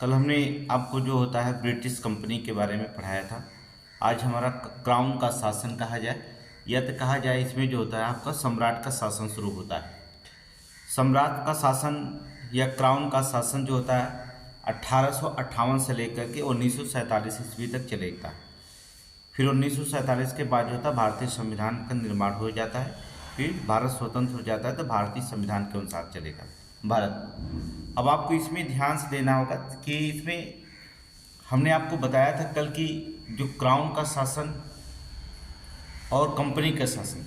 कल हमने आपको जो होता है ब्रिटिश कंपनी के बारे में पढ़ाया था। आज हमारा क्राउन का शासन कहा जाए या तो कहा जाए इसमें जो होता है आपका सम्राट का शासन शुरू होता है। सम्राट का शासन या क्राउन का शासन जो होता है 1858 से लेकर के 1947 ईस्वी तक चलेगा। फिर 1947 के बाद जो होता है भारतीय संविधान का निर्माण हो जाता है। फिर भारत स्वतंत्र हो जाता है तो भारतीय संविधान के अनुसार चलेगा भारत। अब आपको इसमें ध्यान से देना होगा कि इसमें हमने आपको बताया था कल की जो क्राउन का शासन और कंपनी का शासन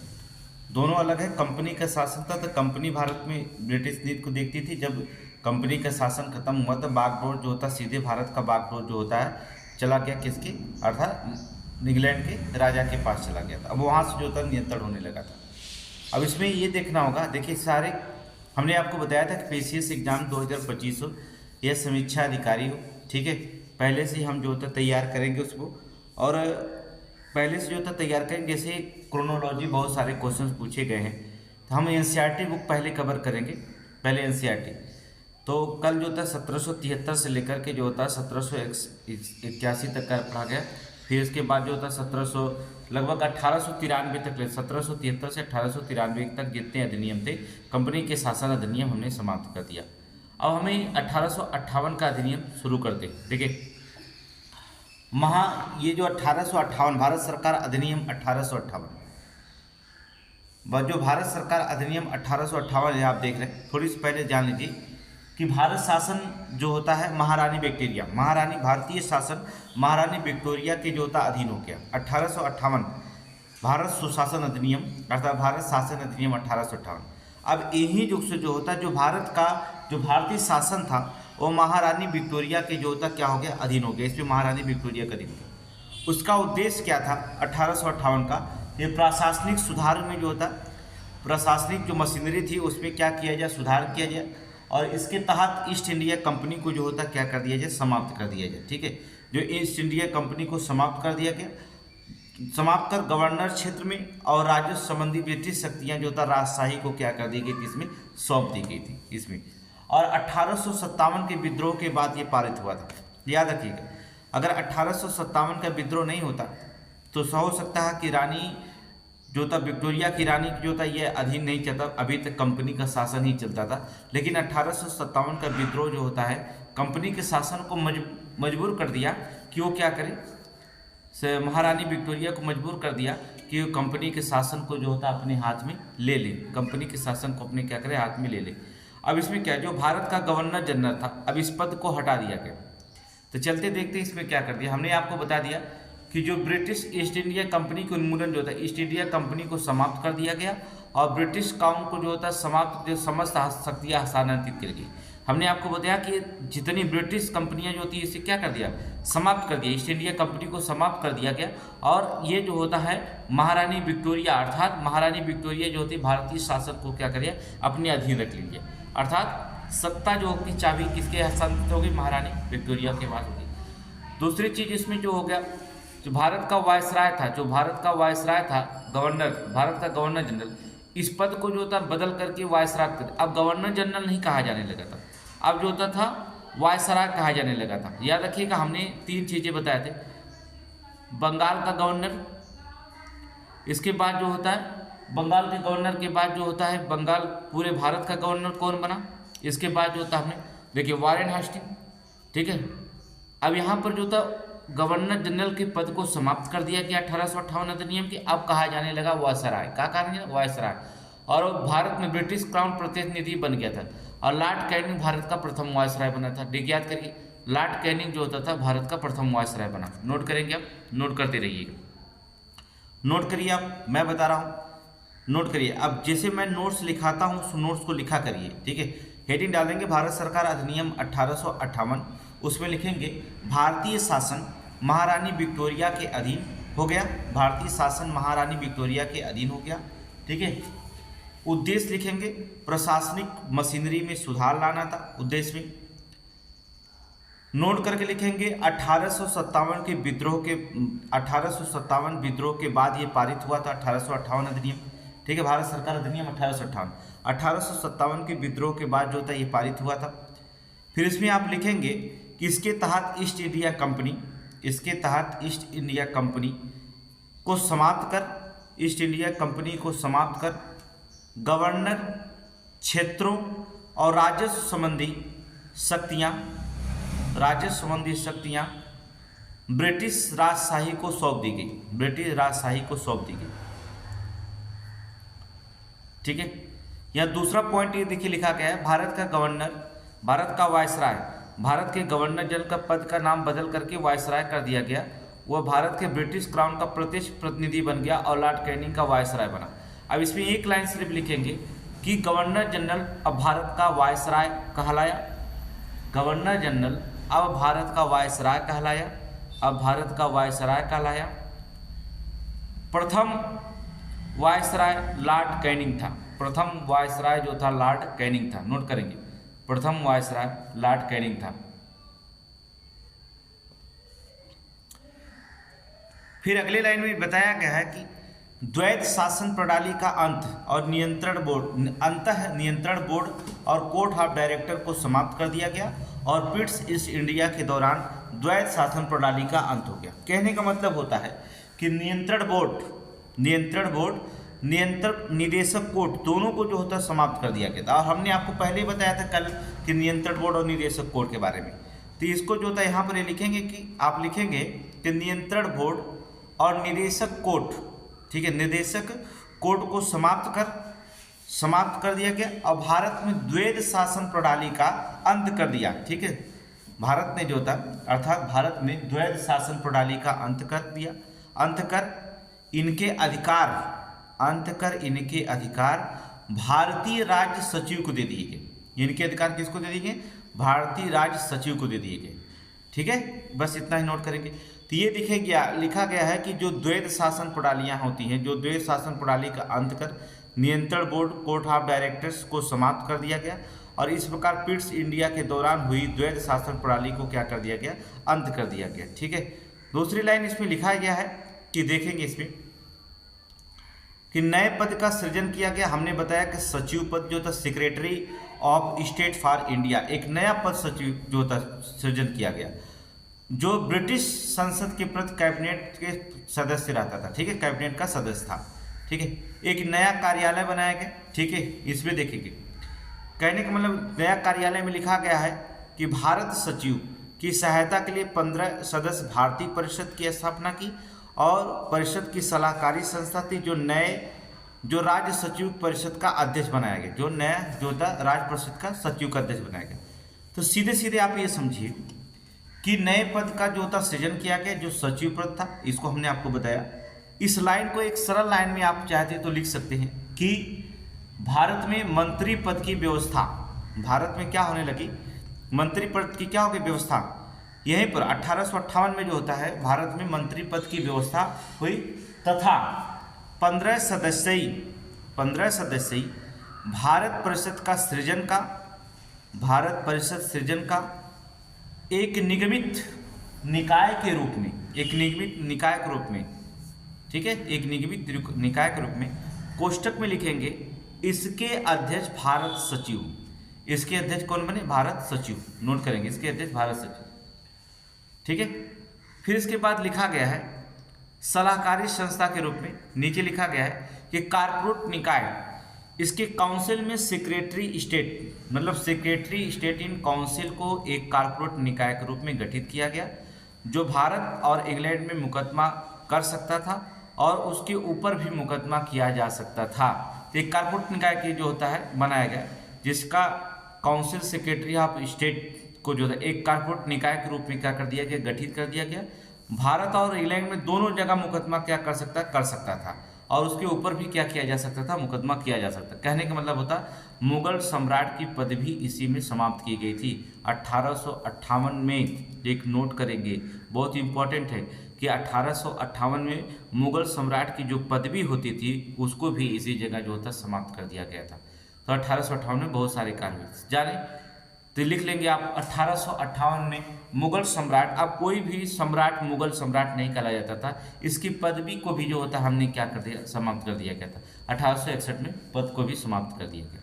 दोनों अलग है। कंपनी का शासन था तो कंपनी भारत में ब्रिटिश नीति को देखती थी। जब कंपनी का शासन खत्म हुआ तो बागडोर जो होता सीधे भारत का बागडोर जो होता है चला गया किसके, अर्थात इंग्लैंड के राजा के पास चला गया था। अब वहाँ से जो होता नियंत्रण होने लगा था। अब इसमें ये देखना होगा, देखिए सारे हमने आपको बताया था कि पीसीएस एग्जाम 2025 हो या समीक्षा अधिकारी हो, ठीक है। पहले से हम जो होता तैयार करेंगे उसको, और पहले से जो होता तैयार करेंगे। जैसे क्रोनोलॉजी बहुत सारे क्वेश्चंस पूछे गए हैं तो हम एनसीईआरटी बुक पहले कवर करेंगे। पहले एनसीईआरटी तो कल जो होता है 1773 से लेकर के जो होता है 1781 तक का पढ़ा गया। फिर इसके बाद जो होता है 1700 लगभग 1893 तक 1773 से 1893 तक जितने अधिनियम थे कंपनी के शासन अधिनियम हमने समाप्त कर दिया। अब हमें 1858 का अधिनियम शुरू करते। देखिए ये जो 1858 भारत सरकार अधिनियम 1858, जो भारत सरकार अधिनियम 1858 है आप देख रहे हैं। थोड़ी सी पहले जान लीजिए कि भारत शासन जो होता है महारानी विक्टोरिया, भारतीय शासन महारानी विक्टोरिया के जो होता अधीन हो गया। 1858 भारत सुशासन अधिनियम अर्थात भारत शासन अधिनियम 1858। अब यही युग से जो होता जो भारत का जो भारतीय शासन था वो महारानी विक्टोरिया के जो होता क्या हो गया, अधीन हो गया। इसमें महारानी विक्टोरिया का अधीन हो गया। उसका उद्देश्य क्या था 1858 का, ये प्रशासनिक सुधार में जो होता प्रशासनिक जो मशीनरी थी उसमें क्या किया जाए, सुधार किया जाए। और इसके तहत ईस्ट इंडिया कंपनी को जो होता क्या कर दिया जाए, समाप्त कर दिया जाए, ठीक है। जो ईस्ट इंडिया कंपनी को समाप्त कर दिया गया, समाप्त कर गवर्नर क्षेत्र में और राजस्व संबंधी ब्रिटिश शक्तियां जो था राजशाही को क्या कर दी गई थी, इसमें सौंप दी गई थी इसमें। और 1857 के विद्रोह के बाद ये पारित हुआ था। याद रखिएगा, अगर 1857 का विद्रोह नहीं होता तो हो सकता है कि रानी जो था विक्टोरिया की रानी जो था ये अधीन नहीं चलता, अभी तक कंपनी का शासन ही चलता था। लेकिन 1857 का विद्रोह जो होता है कंपनी के शासन को मजबूर कर दिया कि वो क्या करे, महारानी विक्टोरिया को मजबूर कर दिया कि वो कंपनी के शासन को जो होता अपने हाथ में ले ले, कंपनी के शासन को अपने क्या करे हाथ में ले ले। अब इसमें क्या, जो भारत का गवर्नर जनरल था अब इस पद को हटा दिया गया। तो चलते देखते इसमें क्या कर दिया, हमने आपको बता दिया कि जो ब्रिटिश ईस्ट इंडिया कंपनी को उन्मूलन जो था ईस्ट इंडिया कंपनी को समाप्त कर दिया गया और ब्रिटिश काउंट को जो होता समाप्त, जो समस्त शक्तियाँ हस्तांतरित कर गई। हमने आपको बताया कि जितनी ब्रिटिश कंपनियां जो होती है इसे क्या कर दिया, समाप्त कर दिया। ईस्ट इंडिया कंपनी को समाप्त कर दिया गया और ये जो होता है महारानी विक्टोरिया अर्थात महारानी विक्टोरिया जो होती भारतीय शासन को क्या करिए अपने अधीन रख लीजिए। अर्थात सत्ता जो होगी चाबी किसके हस्तांतरित होगी, महारानी विक्टोरिया के पास होगी। दूसरी चीज इसमें जो हो गया, जो भारत का वायसराय था, जो भारत का वायसराय था गवर्नर, भारत का गवर्नर जनरल, इस पद को जो होता बदल करके वायसराय कर, अब गवर्नर जनरल नहीं कहा जाने लगा था, अब जो होता था वायसराय कहा जाने लगा था। याद रखिएगा हमने 3 चीजें बताए थे, बंगाल का गवर्नर, इसके बाद जो होता है बंगाल के गवर्नर के बाद जो होता है बंगाल पूरे भारत का गवर्नर कौन बना, इसके बाद जो होता हमने देखिए वारेन हास्टिंग, ठीक है। अब यहाँ पर जो था गवर्नर जनरल के पद को समाप्त कर दिया गया 1858 अधिनियम के, अब कहा जाने लगा वायसराय, क्या कहा जाने वायसराय। और भारत में ब्रिटिश क्राउन प्रतिनिधि बन गया था और लॉर्ड कैनिंग भारत का प्रथम वायसराय बना था। ठीक याद करिए, लॉर्ड कैनिंग जो होता था भारत का प्रथम वायसराय बना। नोट करेंगे आप, नोट करते रहिएगा, नोट करिए आप, मैं बता रहा हूँ नोट करिए। अब जैसे मैं नोट्स लिखाता हूँ उस नोट्स को लिखा करिए, ठीक है। हेडिंग डालेंगे भारत सरकार अधिनियम 1858, उसमें लिखेंगे भारतीय शासन महारानी विक्टोरिया के अधीन हो गया, भारतीय शासन महारानी विक्टोरिया के अधीन हो गया, ठीक है। उद्देश्य लिखेंगे प्रशासनिक मशीनरी में सुधार लाना था उद्देश्य में। नोट करके लिखेंगे 1857 के विद्रोह के 1857 विद्रोह के बाद ये पारित हुआ था 1858 अधिनियम, ठीक है। भारत सरकार अधिनियम 1857 के विद्रोह के बाद जो था ये पारित हुआ था। फिर इसमें आप लिखेंगे कि इसके तहत ईस्ट इंडिया कंपनी को समाप्त कर, ईस्ट इंडिया कंपनी को समाप्त कर गवर्नर क्षेत्रों और राजस्व संबंधी शक्तियां ब्रिटिश राजशाही को सौंप दी गई। ठीक है। यह दूसरा पॉइंट ये देखिए लिखा गया है, भारत का वायसराय, भारत के गवर्नर जनरल का पद का नाम बदल करके वायसराय कर दिया गया। वह भारत के ब्रिटिश क्राउन का प्रत्यक्ष प्रतिनिधि बन गया और लॉर्ड कैनिंग का वायसराय बना। अब इसमें एक लाइन सिर्फ लिखेंगे कि गवर्नर जनरल अब भारत का वायसराय कहलाया, प्रथम वायसराय लॉर्ड कैनिंग था, प्रथम वायसराय जो था लॉर्ड कैनिंग था, नोट करेंगे, प्रथम वायसराय लॉर्ड कैनिंग था। फिर अगले लाइन में बताया गया है कि द्वैध शासन प्रणाली का अंत और नियंत्रण बोर्ड और कोर्ट ऑफ डायरेक्टर को समाप्त कर दिया गया और ब्रिटिश ईस्ट इंडिया के दौरान द्वैध शासन प्रणाली का अंत हो गया। कहने का मतलब होता है कि नियंत्रण बोर्ड निदेशक कोर्ट दोनों को जो होता है समाप्त कर दिया गया था। और हमने आपको पहले ही बताया था कल कि नियंत्रण बोर्ड और निदेशक कोर्ट के बारे में। तो इसको जो होता है यहाँ पर ये लिखेंगे कि आप लिखेंगे कि नियंत्रण बोर्ड और निदेशक कोर्ट, ठीक है, निदेशक कोर्ट को समाप्त कर दिया गया और भारत में द्वैध शासन प्रणाली का अंत कर दिया। ठीक है, भारत ने जो था अर्थात भारत में द्वैध शासन प्रणाली का अंत कर दिया। अंत कर इनके अधिकार भारतीय राज्य सचिव को दे दिए गए। इनके अधिकार किसको दे दिए गए? भारतीय राज्य सचिव को दे दिए गए। ठीक है, बस इतना ही नोट करेंगे। तो ये लिखा गया है कि जो द्वैध शासन प्रणालियाँ होती हैं, जो द्वैध शासन प्रणाली का अंत कर नियंत्रण बोर्ड कोर्ट ऑफ डायरेक्टर्स को समाप्त कर दिया गया और इस प्रकार ब्रिटिश इंडिया के दौरान हुई द्वैध शासन प्रणाली को क्या कर दिया गया? अंत कर दिया गया। ठीक है, दूसरी लाइन इसमें लिखा गया है कि देखेंगे इसमें कि नए पद का सृजन किया गया। हमने बताया कि सचिव पद जो था secretary of state for India, एक नया पद सचिव जो था सृजन किया गया जो ब्रिटिश संसद के प्रति कैबिनेट के सदस्य रहता था। ठीक है, कैबिनेट का सदस्य था। ठीक है, एक नया कार्यालय बनाया गया। ठीक है, इसमें देखेंगे कहने का मतलब नया कार्यालय में लिखा गया है कि भारत सचिव की सहायता के लिए 15 सदस्य भारतीय परिषद की स्थापना की और परिषद की सलाहकारी संस्था थी जो राज्य सचिव परिषद का अध्यक्ष बनाया गया, जो नया जो था राज्य परिषद का सचिव का अध्यक्ष बनाया गया। तो सीधे सीधे आप ये समझिए कि नए पद का जो था सृजन किया गया जो सचिव पद था, इसको हमने आपको बताया। इस लाइन को एक सरल लाइन में आप चाहते तो लिख सकते हैं कि भारत में मंत्री पद की व्यवस्था, भारत में क्या होने लगी? मंत्री पद की क्या होगी व्यवस्था? यहीं पर 1858 में जो होता है भारत में मंत्री पद की व्यवस्था हुई तथा 15 सदस्यीय भारत परिषद सृजन का एक निगमित निकाय के रूप में, ठीक है, एक निगमित निकाय के रूप में कोष्टक में लिखेंगे इसके अध्यक्ष भारत सचिव। इसके अध्यक्ष कौन बने? भारत सचिव। नोट करेंगे, इसके अध्यक्ष भारत सचिव। ठीक है, फिर इसके बाद लिखा गया है सलाहकारी संस्था के रूप में, नीचे लिखा गया है कि कारपोरेट निकाय, इसके काउंसिल में सेक्रेटरी स्टेट इन काउंसिल को एक कारपोरेट निकाय के रूप में गठित किया गया जो भारत और इंग्लैंड में मुकदमा कर सकता था और उसके ऊपर भी मुकदमा किया जा सकता था। तो एक कारपोरेट निकाय की जो होता है बनाया गया जिसका काउंसिल सेक्रेटरी ऑफ स्टेट को जो है एक कारपोरेट निकाय के रूप में क्या कर दिया गया? गठित कर दिया गया। भारत और इंग्लैंड में दोनों जगह मुकदमा क्या कर सकता था और उसके ऊपर भी क्या किया जा सकता था? मुकदमा किया जा सकता। कहने का मतलब होता मुगल सम्राट की पदवी इसी में समाप्त की गई थी 1858 में। एक नोट करेंगे, बहुत इंपॉर्टेंट है कि 1858 में मुगल सम्राट की जो पदवी होती थी उसको भी इसी जगह जो होता समाप्त कर दिया गया था। तो 1858 में बहुत सारे कार्य हुए जाने, तो लिख लेंगे आप 1858 में मुगल सम्राट। अब कोई भी सम्राट मुगल सम्राट नहीं कहा जाता था, इसकी पदवी को भी जो होता हमने क्या कर दिया? समाप्त कर दिया गया था। 1861 में पद को भी समाप्त कर दिया गया।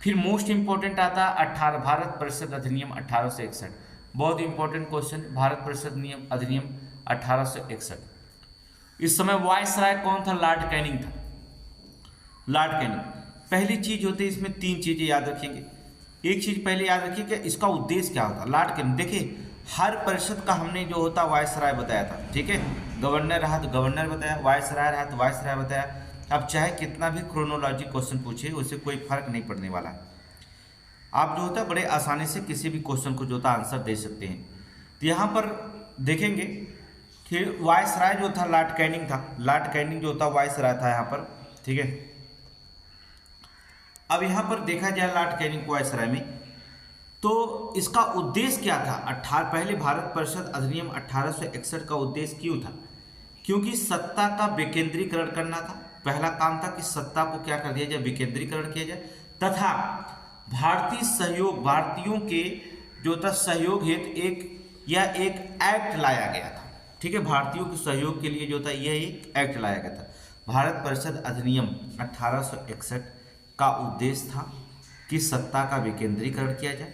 फिर मोस्ट इंपॉर्टेंट आता भारत परिषद अधिनियम 1861। बहुत इंपॉर्टेंट क्वेश्चन, भारत परिषद नियम अधिनियम 1861। इस समय वायसराय कौन था? लॉर्ड कैनिंग था। Lord Canning. पहली चीज होती है इसमें, तीन चीजें याद रखेंगे। एक चीज पहले याद रखिए कि इसका उद्देश्य क्या होता है। लॉर्ड कैनिंग, देखिए हर परिषद का हमने जो होता वायसराय बताया था, ठीक है। गवर्नर रहा तो गवर्नर बताया, वायसराय रहा तो वायसराय बताया। अब चाहे कितना भी क्रोनोलॉजी क्वेश्चन पूछे, उससे कोई फर्क नहीं पड़ने वाला है। आप जो होता है बड़े आसानी से किसी भी क्वेश्चन को जो होता आंसर दे सकते हैं। तो यहाँ पर देखेंगे कि वायसराय जो था लॉर्ड कैनिंग था। लॉर्ड कैनिंग जो होता वायसराय था यहाँ पर, ठीक है। अब यहाँ पर देखा जाए लॉर्ड कैनिंग को वायसराय में, तो इसका उद्देश्य क्या था? पहले भारत परिषद अधिनियम 1861 का उद्देश्य क्यों था? क्योंकि सत्ता का विकेंद्रीकरण करना था। पहला काम था कि सत्ता को क्या कर दिया जाए, विकेंद्रीकरण किया जाए, तथा भारतीय सहयोग, भारतीयों के जो था सहयोग हेतु एक एक्ट लाया गया था, ठीक है। भारतीयों के सहयोग के लिए जो था यह एक एक्ट लाया गया था। भारत परिषद अधिनियम 1861 का उद्देश्य था कि सत्ता का विकेंद्रीकरण किया जाए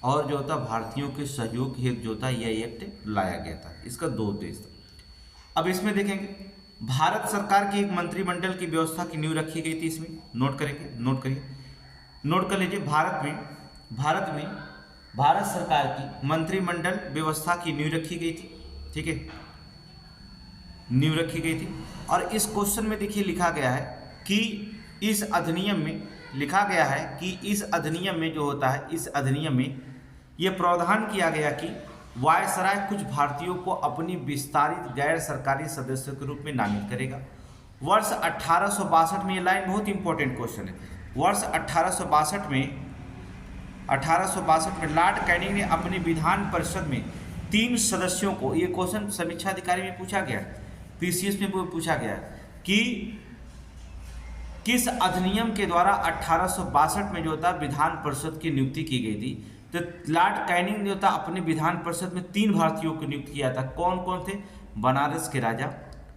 और जो था भारतीयों के सहयोग हेतु जो था यह एक्ट लाया गया था। इसका दो उद्देश्य था। अब इसमें देखेंगे भारत सरकार की एक मंत्रिमंडल की व्यवस्था की नींव रखी गई थी। इसमें नोट करेंगे, नोट करिए, नोट कर लीजिए। भारत में भारत सरकार की मंत्रिमंडल व्यवस्था की नींव रखी गई थी, ठीक है, नींव रखी गई थी। और इस क्वेश्चन में देखिए लिखा गया है कि इस अधिनियम में लिखा गया है कि इस अधिनियम में जो होता है, इस अधिनियम में यह प्रावधान किया गया कि वायसराय कुछ भारतीयों को अपनी विस्तारित गैर सरकारी सदस्यों के रूप में नामित करेगा। वर्ष 1862 में, ये लाइन बहुत इंपॉर्टेंट क्वेश्चन है। वर्ष 1862 में लॉर्ड कैनिंग ने अपनी विधान परिषद में 3 सदस्यों को, ये क्वेश्चन समीक्षा अधिकारी में पूछा गया, पीसीएस में पूछा गया कि किस अधिनियम के द्वारा 1862 में जो था विधान परिषद की नियुक्ति की गई थी। तो लॉर्ड कैनिंग जो था अपने विधान परिषद में 3 भारतीयों को नियुक्त किया था। कौन कौन थे? बनारस के राजा,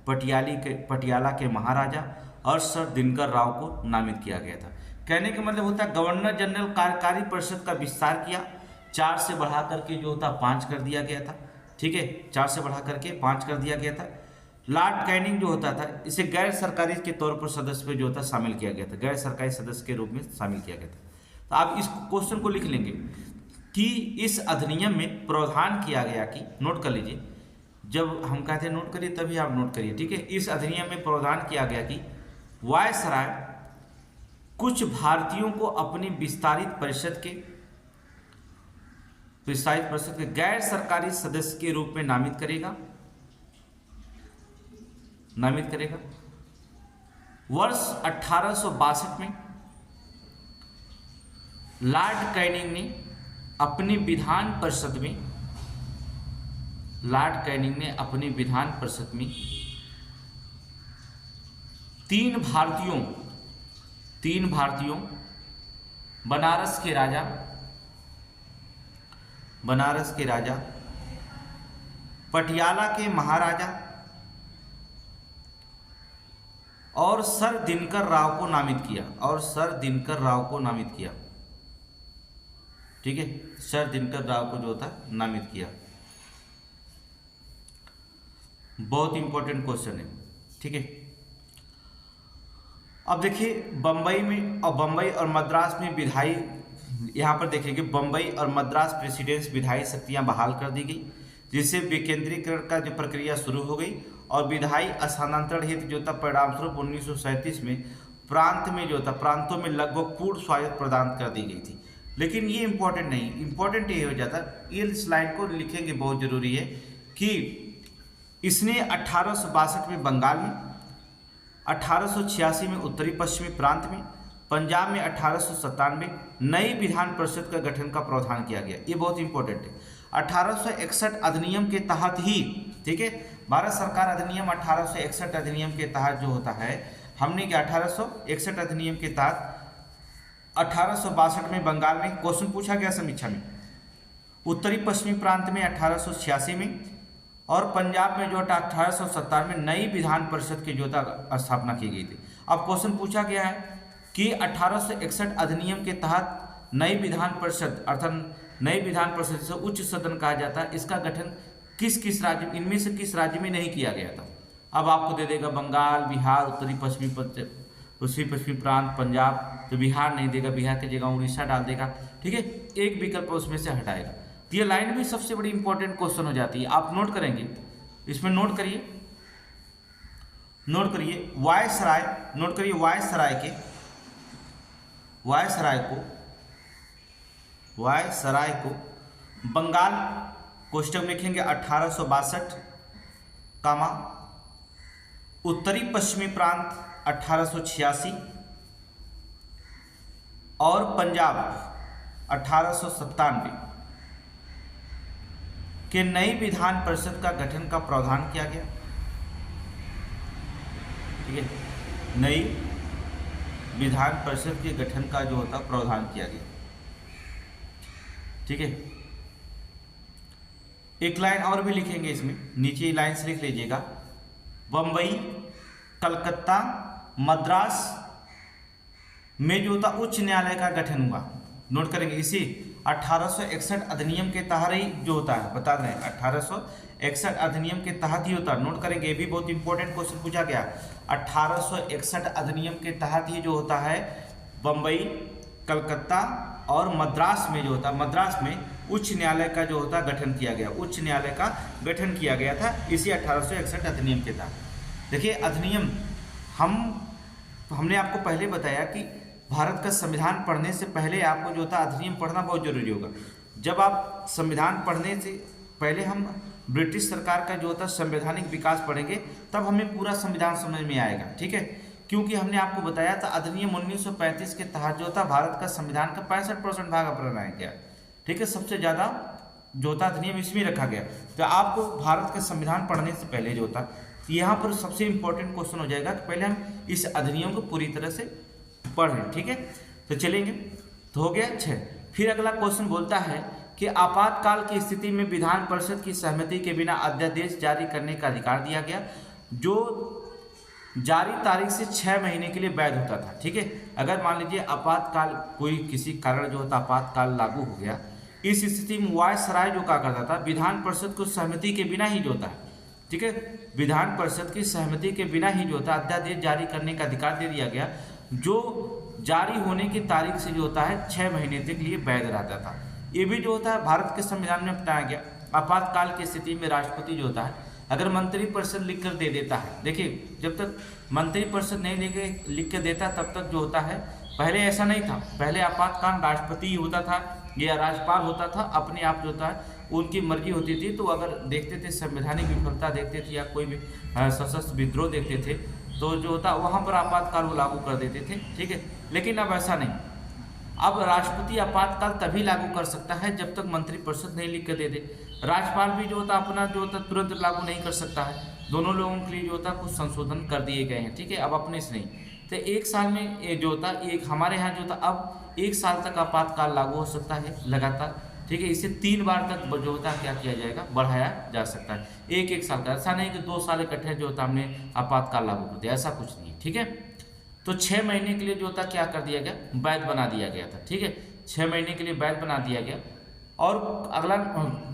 पटियाला के महाराजा और सर दिनकर राव को नामित किया गया था। कहने का मतलब होता है गवर्नर जनरल कार्यकारी परिषद का विस्तार किया, 4 से बढ़ा करके जो होता 5 कर दिया गया था, ठीक है, 4 से बढ़ा करके 5 कर दिया गया था। लॉर्ड कैनिंग जो होता था इसे गैर सरकारी के तौर पर सदस्य में जो होता शामिल किया गया था, गैर सरकारी सदस्य के रूप में शामिल किया गया था। तो आप इस क्वेश्चन को लिख लेंगे कि इस अधिनियम में प्रावधान किया गया कि, नोट कर लीजिए, जब हम कहते हैं नोट करिए तभी आप नोट करिए, ठीक है। इस अधिनियम में प्रावधान किया गया कि वायसराय कुछ भारतीयों को अपनी विस्तारित परिषद के गैर सरकारी सदस्य के रूप में नामित करेगा। वर्ष 1862 में लॉर्ड कैनिंग ने अपनी विधान परिषद में 3 भारतीयों बनारस के राजा, पटियाला के महाराजा और सर दिनकर राव को नामित किया, ठीक है, सर दिनकर राव को जो था नामित किया। बहुत इंपॉर्टेंट क्वेश्चन है, ठीक है। अब देखिए बम्बई और मद्रास में विधायी, यहाँ पर देखेंगे बम्बई और मद्रास प्रेसिडेंस विधायी शक्तियाँ बहाल कर दी गई, जिससे विकेंद्रीकरण का जो प्रक्रिया शुरू हो गई और विधायी स्थानांतरण हेतु जो था परिणामस्वरूप 1937 में प्रांतों में लगभग पूर्ण स्वायत्त प्रदान कर दी गई थी। लेकिन ये इंपॉर्टेंट नहीं, इंपॉर्टेंट ये हो जाता, ये इस लाइन को लिखेंगे, बहुत जरूरी है कि इसने 1862 में बंगाल में, 1886 में उत्तरी पश्चिमी प्रांत में, पंजाब में 1897 नई विधान परिषद का गठन का प्रावधान किया गया। ये बहुत इंपॉर्टेंट है। 1861 अधिनियम के तहत ही, ठीक है, भारत सरकार अधिनियम 1861 अधिनियम के तहत जो होता है, हमने क्या 1861 अधिनियम के तहत 1862 में बंगाल में क्वेश्चन पूछा गया समीक्षा में, उत्तरी पश्चिमी प्रांत में 1886 में और पंजाब में जो था 1897 में नई विधान परिषद की जो था स्थापना की गई थी। अब क्वेश्चन पूछा गया है कि 1861 अधिनियम के तहत नई विधान परिषद अर्थात नई विधान परिषद से उच्च सदन कहा जाता है, इसका गठन किस किस राज्य, इनमें से किस राज्य में नहीं किया गया था। अब आपको दे देगा बंगाल, बिहार, उत्तरी पश्चिमी प्रांत, पंजाब, तो बिहार नहीं देगा, बिहार की जगह उड़ीसा डाल देगा, ठीक है, एक विकल्प उसमें से हटाएगा। तो ये लाइन भी सबसे बड़ी इंपॉर्टेंट क्वेश्चन हो जाती है, आप नोट करेंगे, इसमें नोट करिए वायसराय, नोट करिए वायसराय को बंगाल कोष्टक में लिखेंगे 1862, कामा उत्तरी पश्चिमी प्रांत 1886 और पंजाब 1897 के नई विधान परिषद का गठन का प्रावधान किया गया। ठीक है, नई विधान परिषद के गठन का जो होता प्रावधान किया गया। ठीक है, एक लाइन और भी लिखेंगे इसमें, नीचे लाइन से लिख लीजिएगा, बम्बई, कलकत्ता, मद्रास में जो होता उच्च न्यायालय का गठन हुआ। नोट करेंगे, इसी 1861 अधिनियम के तहत ही जो होता है, बता रहे हैं 1861 अधिनियम के तहत ही होता है। नोट करेंगे, ये भी बहुत इंपॉर्टेंट क्वेश्चन पूछा गया। 1861 अधिनियम के तहत ही जो होता है बम्बई, कलकत्ता और मद्रास में जो होता है, मद्रास में उच्च न्यायालय का जो होता गठन किया गया, उच्च न्यायालय का गठन किया गया था इसी 1861 अधिनियम के तहत। देखिए अधिनियम, हमने आपको पहले बताया कि भारत का संविधान पढ़ने से पहले आपको जो होता अधिनियम पढ़ना बहुत जरूरी होगा। जब आप संविधान पढ़ने से पहले हम ब्रिटिश सरकार का जो होता संवैधानिक विकास पढ़ेंगे, तब हमें पूरा संविधान समझ में आएगा। ठीक है, क्योंकि हमने आपको बताया था अधिनियम 1935 के तहत जो था भारत का संविधान का 65% भाग अपनाया गया। ठीक है, सबसे ज़्यादा जो होता अधिनियम इसमें रखा गया। तो आपको भारत का संविधान पढ़ने से पहले जो होता, यहाँ पर सबसे इंपॉर्टेंट क्वेश्चन हो जाएगा कि पहले हम इस अधिनियम को पूरी तरह से पढ़ें। ठीक है, तो चलेंगे, तो हो गया 6। फिर अगला क्वेश्चन बोलता है कि आपातकाल की स्थिति में विधान परिषद की सहमति के बिना अध्यादेश जारी करने का अधिकार दिया गया, जो जारी तारीख से 6 महीने के लिए वैध होता था। ठीक है, अगर मान लीजिए आपातकाल, कोई किसी कारण जो होता आपातकाल लागू हो गया, इस स्थिति में वायसराय जो क्या करता था, विधान परिषद को सहमति के बिना ही जो होता है, ठीक है, विधान परिषद की सहमति के बिना ही जो होता अध्यादेश जारी करने का अधिकार दे दिया गया, जो जारी होने की तारीख से जो होता है 6 महीने तक लिए वैध रहता था। ये भी जो होता है भारत के संविधान में बताया गया। आपातकाल की स्थिति में राष्ट्रपति जो होता है, अगर मंत्रिपरिषद लिख कर दे देता है, देखिए जब तक मंत्रिपरिषद नहीं लिख कर देता तब तक जो होता है, पहले ऐसा नहीं था, पहले आपातकाल राष्ट्रपति होता था या राज्यपाल होता था, अपने आप जो होता है उनकी मर्जी होती थी। तो अगर देखते थे संवैधानिक विफलता देखते थे या कोई भी सशस्त्र विद्रोह देखते थे, तो जो होता वहाँ पर आपातकाल वो लागू कर देते थे। ठीक है, लेकिन अब ऐसा नहीं, अब राष्ट्रपति आपातकाल तभी लागू कर सकता है जब तक मंत्रिपरिषद नहीं लिख कर दे दे। राज्यपाल भी जो होता अपना जो होता तुरंत लागू नहीं कर सकता है। दोनों लोगों के लिए जो होता कुछ संशोधन कर दिए गए हैं। ठीक है, अब अपने से नहीं, तो 1 साल में ये जो होता एक हमारे यहाँ जो होता अब 1 साल तक आपातकाल लागू हो सकता है लगातार। ठीक है, इसे 3 बार तक जो होता है क्या किया जाएगा, बढ़ाया जा सकता है। 1 साल का, ऐसा नहीं कि 2 साल इकट्ठे जो होता हमने आपातकाल लागू कर दिया, ऐसा कुछ नहीं है। ठीक है, तो 6 महीने के लिए जो होता क्या कर दिया गया, वैध बना दिया गया था। ठीक है, 6 महीने के लिए वैध बना दिया गया। और अगला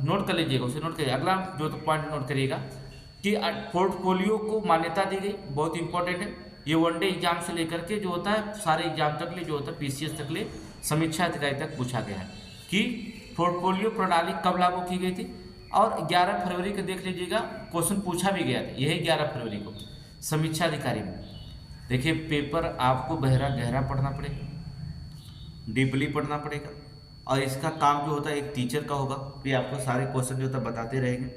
नोट कर लीजिएगा, उसे नोट करिए, अगला जो तो पॉइंट नोट करिएगा कि पोर्टफोलियो को मान्यता दी गई, बहुत इंपॉर्टेंट है। ये वनडे एग्जाम से लेकर के जो होता है सारे एग्जाम तक ले जो होता है PCS तक ले समीक्षा अधिकारी तक पूछा गया है कि पोर्टफोलियो प्रणाली कब लागू की गई थी। और 11 फरवरी को देख लीजिएगा, क्वेश्चन पूछा भी गया था, यही 11 फरवरी को समीक्षा अधिकारी में। देखिए पेपर आपको गहरा पढ़ना पड़ेगा, डीपली पढ़ना पड़ेगा, और इसका काम जो होता है एक टीचर का होगा कि आपको सारे क्वेश्चन जो होता है बताते रहेंगे।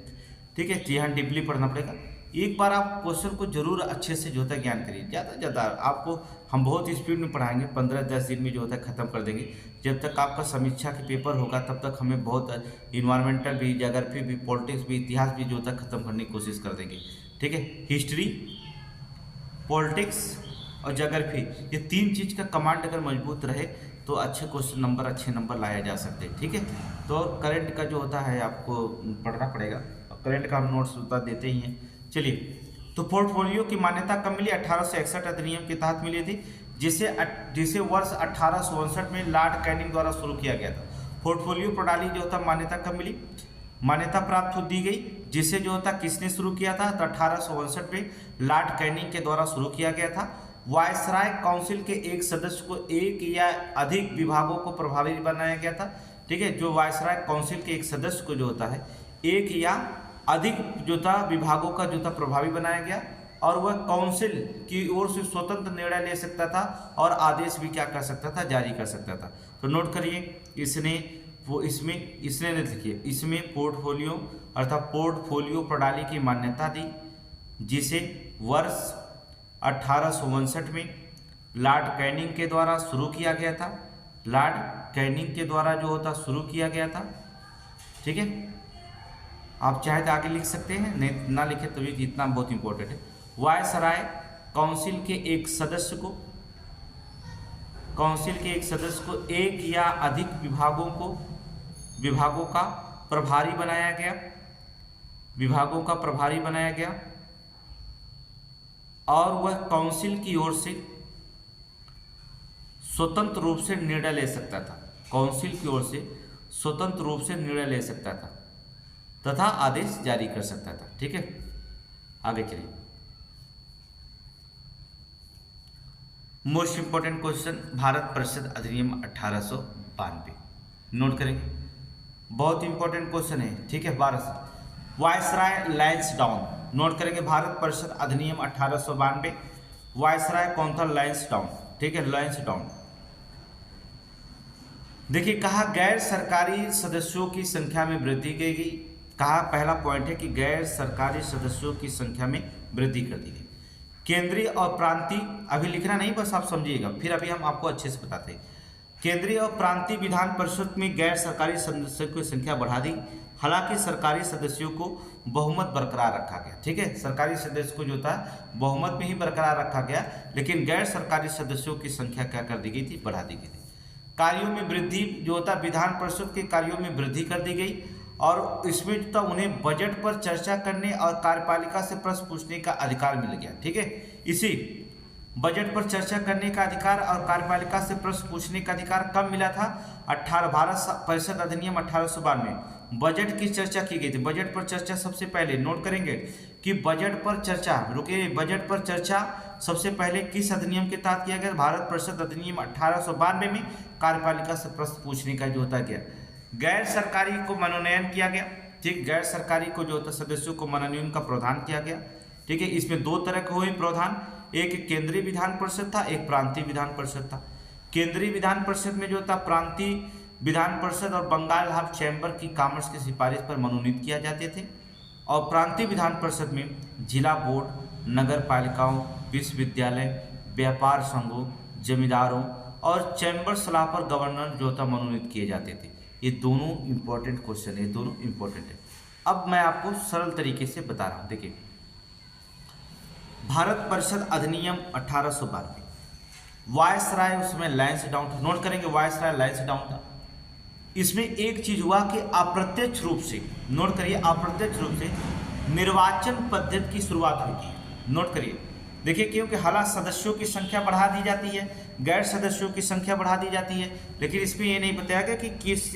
ठीक है, जी हाँ, डीपली पढ़ना पड़ेगा। एक बार आप क्वेश्चन को जरूर अच्छे से जो होता है ज्ञान करिए, ज़्यादा आपको हम बहुत स्पीड में पढ़ाएंगे, 15-10 दिन में जो होता है ख़त्म कर देंगे। जब तक आपका समीक्षा के पेपर होगा तब तक हमें बहुत इन्वायरमेंटल भी, ज्योग्राफी भी, पॉलिटिक्स भी, इतिहास भी जो होता है ख़त्म करने की कोशिश कर देंगे। ठीक है, हिस्ट्री, पॉलिटिक्स और ज्योग्राफी, ये 3 चीज़ का कमांड अगर मजबूत रहे तो अच्छे क्वेश्चन नंबर, अच्छे नंबर लाया जा सकते हैं। ठीक है, तो करंट का जो होता है आपको पढ़ना पड़ेगा, और करंट का हम नोट्स होता देते ही हैं। चलिए, तो पोर्टफोलियो की मान्यता कब मिली, 1861 अधिनियम के तहत मिली थी, जिसे वर्ष 1859 में लॉर्ड कैनिंग द्वारा शुरू किया गया था। पोर्टफोलियो प्रणाली जो होता मान्यता कब मिली, मान्यता प्राप्त दी गई, जिसे जो होता किसने शुरू किया था, तो 1859 में लॉर्ड कैनिंग के द्वारा शुरू किया गया था। वायसराय काउंसिल के एक सदस्य को एक या अधिक विभागों को प्रभावी बनाया गया था। ठीक है, जो वायसराय काउंसिल के एक सदस्य को जो होता है एक या अधिक जो था विभागों का जो था प्रभावी बनाया गया, और वह काउंसिल की ओर से स्वतंत्र निर्णय ले सकता था और आदेश भी क्या कर सकता था, जारी कर सकता था। तो नोट करिए, इसने लिखिए, इसमें पोर्टफोलियो अर्थात पोर्टफोलियो प्रणाली की मान्यता दी, जिसे वर्ष 1859 में लॉर्ड कैनिंग के द्वारा शुरू किया गया था। लॉर्ड कैनिंग के द्वारा जो होता शुरू किया गया था। ठीक है, आप चाहे तो आगे लिख सकते हैं, नहीं ना लिखे तो भी इतना बहुत इंपॉर्टेंट है। वायसराय काउंसिल के एक सदस्य को एक या अधिक विभागों का प्रभारी बनाया गया, और वह काउंसिल की ओर से स्वतंत्र रूप से निर्णय ले सकता था। काउंसिल की ओर से स्वतंत्र रूप से निर्णय ले सकता था तथा आदेश जारी कर सकता था। ठीक है, आगे चलिए। मोस्ट इंपॉर्टेंट क्वेश्चन, भारत परिषद अधिनियम 1892 नोट करेंगे, बहुत इंपॉर्टेंट क्वेश्चन है। ठीक है, वायसराय लैंसडाउन नोट करेंगे, भारत परिषद अधिनियम 1892 वायसराय कौन था, लैंसडाउन। ठीक है, लैंसडाउन। देखिए, कहा गैर सरकारी सदस्यों की संख्या में वृद्धि की गई। कहा पहला पॉइंट है कि गैर सरकारी सदस्यों की संख्या में वृद्धि कर दी गई। केंद्रीय और प्रांतीय, अभी लिखना नहीं, बस आप समझिएगा, फिर अभी हम आपको अच्छे से बताते हैं। केंद्रीय और प्रांतीय विधान परिषद में गैर सरकारी सदस्यों की संख्या बढ़ा दी। हालांकि सरकारी सदस्यों को बहुमत बरकरार रखा गया। ठीक है, सरकारी सदस्य को जो था बहुमत में ही बरकरार रखा गया, लेकिन गैर सरकारी सदस्यों की संख्या क्या कर दी गई थी, बढ़ा दी गई थी। कार्यों में वृद्धि जो होता विधान परिषद के कार्यों में वृद्धि कर दी गई, और इसमें जो था उन्हें बजट पर चर्चा करने और कार्यपालिका से प्रश्न पूछने का अधिकार मिल गया। ठीक है, इसी बजट पर चर्चा करने का अधिकार और कार्यपालिका से प्रश्न पूछने का अधिकार कब मिला था, भारत परिषद अधिनियम 1892 बजट की चर्चा की गई थी। बजट पर चर्चा सबसे पहले नोट करेंगे कि बजट पर चर्चा सबसे पहले किस अधिनियम के तहत किया गया, भारत परिषद अधिनियम 1892 में कार्यपालिका से प्रश्न पूछने का जो होता गया। गैर सरकारी को मनोनयन किया गया। ठीक, गैर सरकारी को जो होता सदस्यों को मनोनयन का प्रावधान किया गया। ठीक है, इसमें दो तरह के हुए प्रावधान, एक केंद्रीय विधान परिषद था, एक प्रांतीय विधान परिषद था। केंद्रीय विधान परिषद में जो था प्रांतीय विधान परिषद और बंगाल हाफ चैम्बर की कॉमर्स की सिफारिश पर मनोनीत किया जाते थे, और प्रांतीय विधान परिषद में जिला बोर्ड, नगर पालिकाओं, विश्वविद्यालय, व्यापार संघों, जमींदारों और चैम्बर सलाह पर गवर्नर जो था मनोनीत किए जाते थे। ये दोनों इंपॉर्टेंट क्वेश्चन है, दोनों इंपॉर्टेंट है। अब मैं आपको सरल तरीके से बता रहा हूँ। देखिए, भारत परिषद अधिनियम 1892 वायसराय उसमें लैंसडाउन था। नोट करेंगे, वायसराय लैंसडाउन था। इसमें एक चीज हुआ कि अप्रत्यक्ष रूप से, नोट करिए, अप्रत्यक्ष रूप से निर्वाचन पद्धति की शुरुआत हुई थी। नोट करिए, देखिए, क्योंकि हालांकि सदस्यों की संख्या बढ़ा दी जाती है, गैर सदस्यों की संख्या बढ़ा दी जाती है, लेकिन इसमें ये नहीं बताया गया कि किस,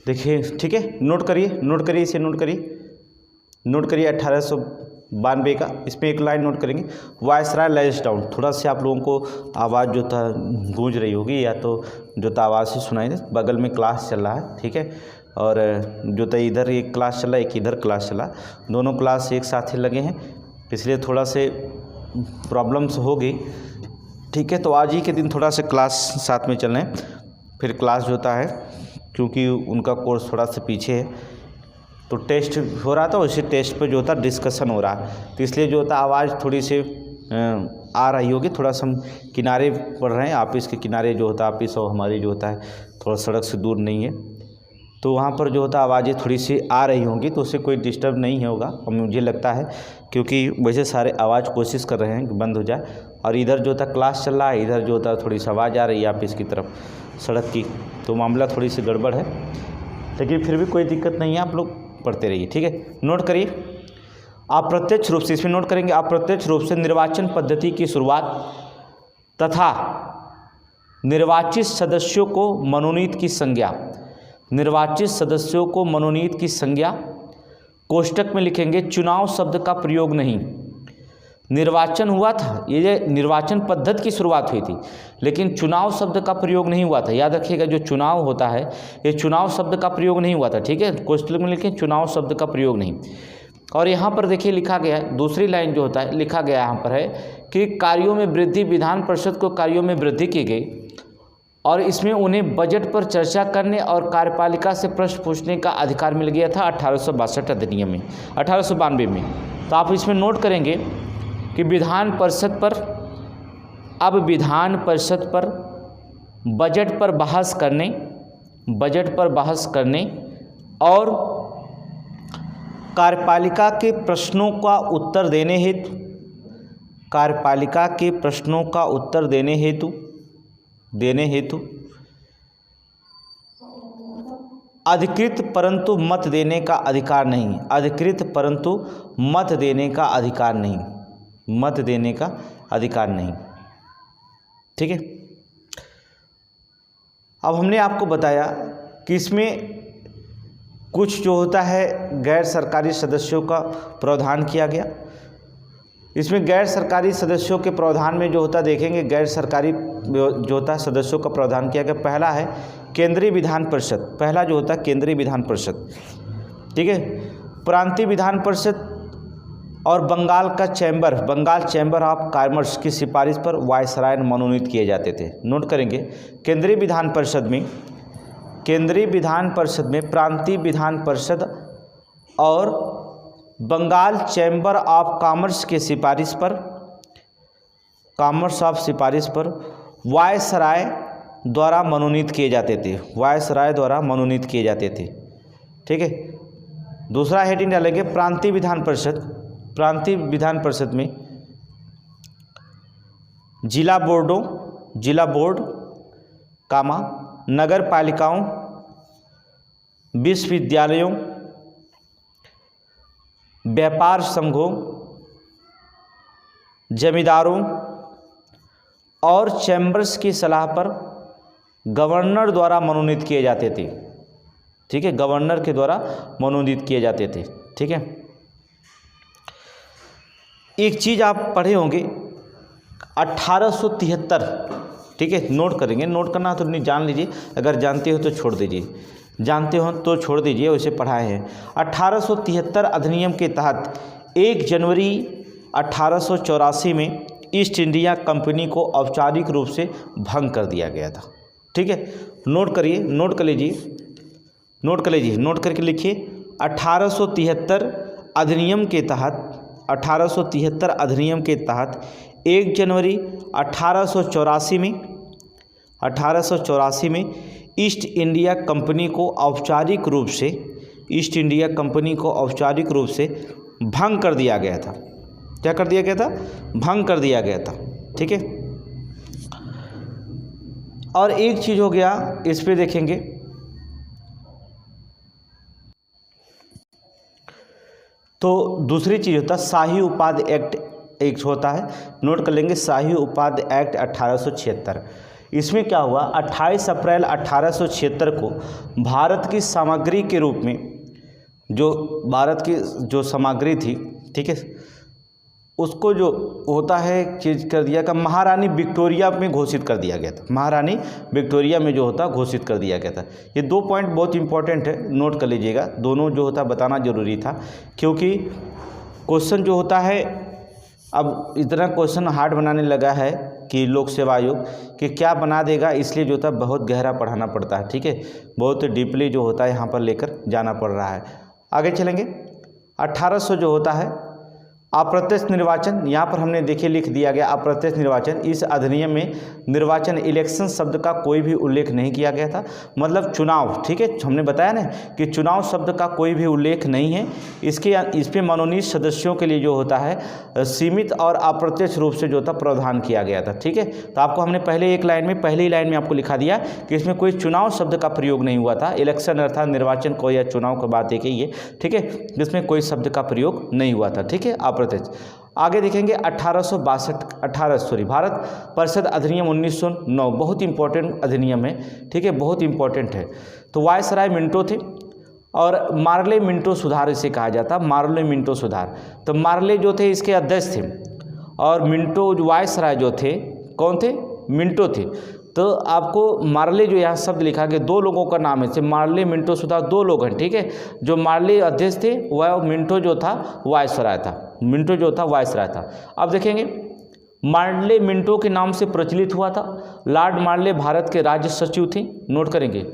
देखिए, ठीक है, नोट करिए इसे, नोट करिए 1892 का। इसमें एक लाइन नोट करेंगे, वायसराय लैंसडाउन। थोड़ा सा आप लोगों को आवाज़ जो था गूंज रही होगी, या तो जो था आवाज़ से सुनाई दे, बगल में क्लास चल रहा है। ठीक है, और जो था इधर एक क्लास चला, एक इधर क्लास चला, दोनों क्लास एक साथ ही लगे हैं, इसलिए थोड़ा से प्रॉब्लम्स होगी। ठीक है, तो आज ही के दिन थोड़ा सा क्लास साथ में चल रहे हैं, फिर क्लास जो होता है, क्योंकि उनका कोर्स थोड़ा सा पीछे है, तो टेस्ट हो रहा था, उसी टेस्ट पे जो होता डिस्कशन हो रहा है, तो इसलिए जो होता आवाज़ थोड़ी सी आ रही होगी। थोड़ा सा हम किनारे पढ़ रहे हैं, ऑफिस के किनारे जो होता है, ऑफिस और हमारी जो होता है थोड़ा सड़क से दूर नहीं है, तो वहाँ पर जो होता आवाज़ें थोड़ी सी आ रही होंगी, तो उससे कोई डिस्टर्ब नहीं होगा, और मुझे लगता है, क्योंकि वैसे सारे आवाज़ कोशिश कर रहे हैं कि बंद हो जाए। और इधर जो होता क्लास चल रहा है, इधर जो होता थोड़ी सी आवाज़ आ रही है ऑफिस की तरफ सड़क की, तो मामला थोड़ी सी गड़बड़ है, लेकिन फिर भी कोई दिक्कत नहीं है, आप लोग पढ़ते रहिए। ठीक है, नोट करिए, अप्रत्यक्ष रूप से, इसमें नोट करेंगे, अप्रत्यक्ष रूप से निर्वाचन पद्धति की शुरुआत तथा निर्वाचित सदस्यों को मनोनीत की संज्ञा, निर्वाचित सदस्यों को मनोनीत की संज्ञा, कोष्टक में लिखेंगे चुनाव शब्द का प्रयोग नहीं। निर्वाचन हुआ था, ये निर्वाचन पद्धति की शुरुआत हुई थी, लेकिन चुनाव शब्द का प्रयोग नहीं हुआ था। याद रखिएगा, जो चुनाव होता है ये चुनाव शब्द का प्रयोग नहीं हुआ था, ठीक है। कोष्टक में लिखें चुनाव शब्द का प्रयोग नहीं। और यहाँ पर देखिए लिखा गया है, दूसरी लाइन जो होता है लिखा गया यहाँ पर है कि कार्यों में वृद्धि, विधान परिषद को कार्यों में वृद्धि की गई और इसमें उन्हें बजट पर चर्चा करने और कार्यपालिका से प्रश्न पूछने का अधिकार मिल गया था 1862 अधिनियम में, 1892 में। तो आप इसमें नोट करेंगे कि विधान परिषद पर, अब विधान परिषद पर बजट पर बहस करने, बजट पर बहस करने और कार्यपालिका के प्रश्नों का उत्तर देने हेतु, कार्यपालिका के प्रश्नों का उत्तर देने हेतु अधिकृत परंतु मत देने का अधिकार नहीं, अधिकृत परंतु मत देने का अधिकार नहीं, मत देने का अधिकार नहीं, ठीक है। अब हमने आपको बताया कि इसमें कुछ जो होता है गैर सरकारी सदस्यों का प्रावधान किया गया। इसमें गैर सरकारी सदस्यों के प्रावधान में जो होता देखेंगे, गैर सरकारी जो होता है सदस्यों का प्रावधान किया गया। पहला है केंद्रीय विधान परिषद, पहला जो होता है केंद्रीय विधान परिषद, ठीक है। प्रांतीय विधान परिषद और बंगाल का chamber, Bengal Chamber of Commerce की सिफारिश पर वायसराय मनोनीत किए जाते थे। नोट करेंगे, केंद्रीय विधान परिषद में, केंद्रीय विधान परिषद में प्रांतीय विधान परिषद और बंगाल चैम्बर ऑफ कॉमर्स के सिफारिश पर, कॉमर्स ऑफ सिफारिश पर वायसराय द्वारा मनोनीत किए जाते थे, वायसराय द्वारा मनोनीत किए जाते थे, ठीक है। दूसरा हेडिंग डालेंगे प्रांतीय विधान परिषद, प्रांतीय विधान परिषद में जिला बोर्डों, जिला बोर्ड कामा नगर पालिकाओं, विश्वविद्यालयों, व्यापार संघों, जमींदारों और चैम्बर्स की सलाह पर गवर्नर द्वारा मनोनीत किए जाते थे, ठीक है, गवर्नर के द्वारा मनोनीत किए जाते थे, ठीक है। एक चीज़ आप पढ़े होंगे 1873, ठीक है, नोट करेंगे, नोट करना तो नहीं, जान लीजिए, अगर जानते हो तो छोड़ दीजिए, जानते हो तो छोड़ दीजिए, वैसे पढ़ाए हैं। 1873 अधिनियम के तहत 1 जनवरी 1884 में ईस्ट इंडिया कंपनी को औपचारिक रूप से भंग कर दिया गया था, ठीक है। नोट करिए, नोट कर लीजिए, नोट कर लीजिए, नोट करके लिखिए 1873 अधिनियम के तहत, 1873 अधिनियम के तहत 1 जनवरी 1884 में, 1884 में ईस्ट इंडिया कंपनी को औपचारिक रूप से, ईस्ट इंडिया कंपनी को औपचारिक रूप से भंग कर दिया गया था। क्या कर दिया गया था? भंग कर दिया गया था, ठीक है। और एक चीज़ हो गया, इस पे देखेंगे तो दूसरी चीज़ होता है शाही उपाधि एक्ट, एक होता है, नोट कर लेंगे शाही उपाधि एक्ट 1876। इसमें क्या हुआ, 28 अप्रैल 1876 को भारत की सामग्री के रूप में, जो भारत की जो सामग्री थी, ठीक है, उसको जो होता है चीज कर दिया का महारानी विक्टोरिया में घोषित कर दिया गया था, महारानी विक्टोरिया में जो होता घोषित कर दिया गया था। ये 2 पॉइंट बहुत इंपॉर्टेंट है, नोट कर लीजिएगा, दोनों जो होता बताना जरूरी था, क्योंकि क्वेश्चन जो होता है अब इतना क्वेश्चन हार्ड बनाने लगा है कि लोक सेवा आयोग कि क्या बना देगा, इसलिए जो होता है बहुत गहरा पढ़ाना पड़ता है, ठीक है, बहुत डीपली जो होता है यहाँ पर लेकर जाना पड़ रहा है। आगे चलेंगे, 1800 जो होता है अप्रत्यक्ष निर्वाचन, यहाँ पर हमने देखिए लिख दिया गया अप्रत्यक्ष निर्वाचन। इस अधिनियम में निर्वाचन इलेक्शन शब्द का कोई भी उल्लेख नहीं किया गया था, मतलब चुनाव, ठीक है, हमने बताया ना कि चुनाव शब्द का कोई भी उल्लेख नहीं है। इस पे मनोनीत सदस्यों के लिए जो होता है सीमित और अप्रत्यक्ष रूप से जो था प्रावधान किया गया था, ठीक है। तो आपको हमने पहले एक लाइन में, पहली लाइन में आपको लिखा दिया कि इसमें कोई चुनाव शब्द का प्रयोग नहीं हुआ था। इलेक्शन अर्थात निर्वाचन को या चुनाव की बात देखिए, ठीक है, जिसमें कोई शब्द का प्रयोग नहीं हुआ था, ठीक है, अप्रत्यक्ष। आगे देखेंगे 1862 भारत परिषद अधिनियम 1909, बहुत इंपॉर्टेंट अधिनियम है, ठीक है, बहुत इंपॉर्टेंट है। तो वायसराय मिंटो थे और मार्ले मिंटो सुधार इसे कहा जाता, मार्ले मिंटो सुधार। तो मार्ले जो थे इसके अध्यक्ष थे और मिंटो वायसराय जो थे कौन थे, मिंटो थे। तो आपको मार्ले जो यहाँ शब्द लिखा गया, दो लोगों का नाम है, मार्ले मिंटो सुधार, दो लोग हैं, ठीक है। जो मार्ले अध्यक्ष थे वह मिंटो जो था वायसराय था, मिंटो जो था वायसराय था। अब देखेंगे मार्ले मिंटो के नाम से प्रचलित हुआ था। लॉर्ड मार्ले भारत के राज्य सचिव थे, नोट करेंगे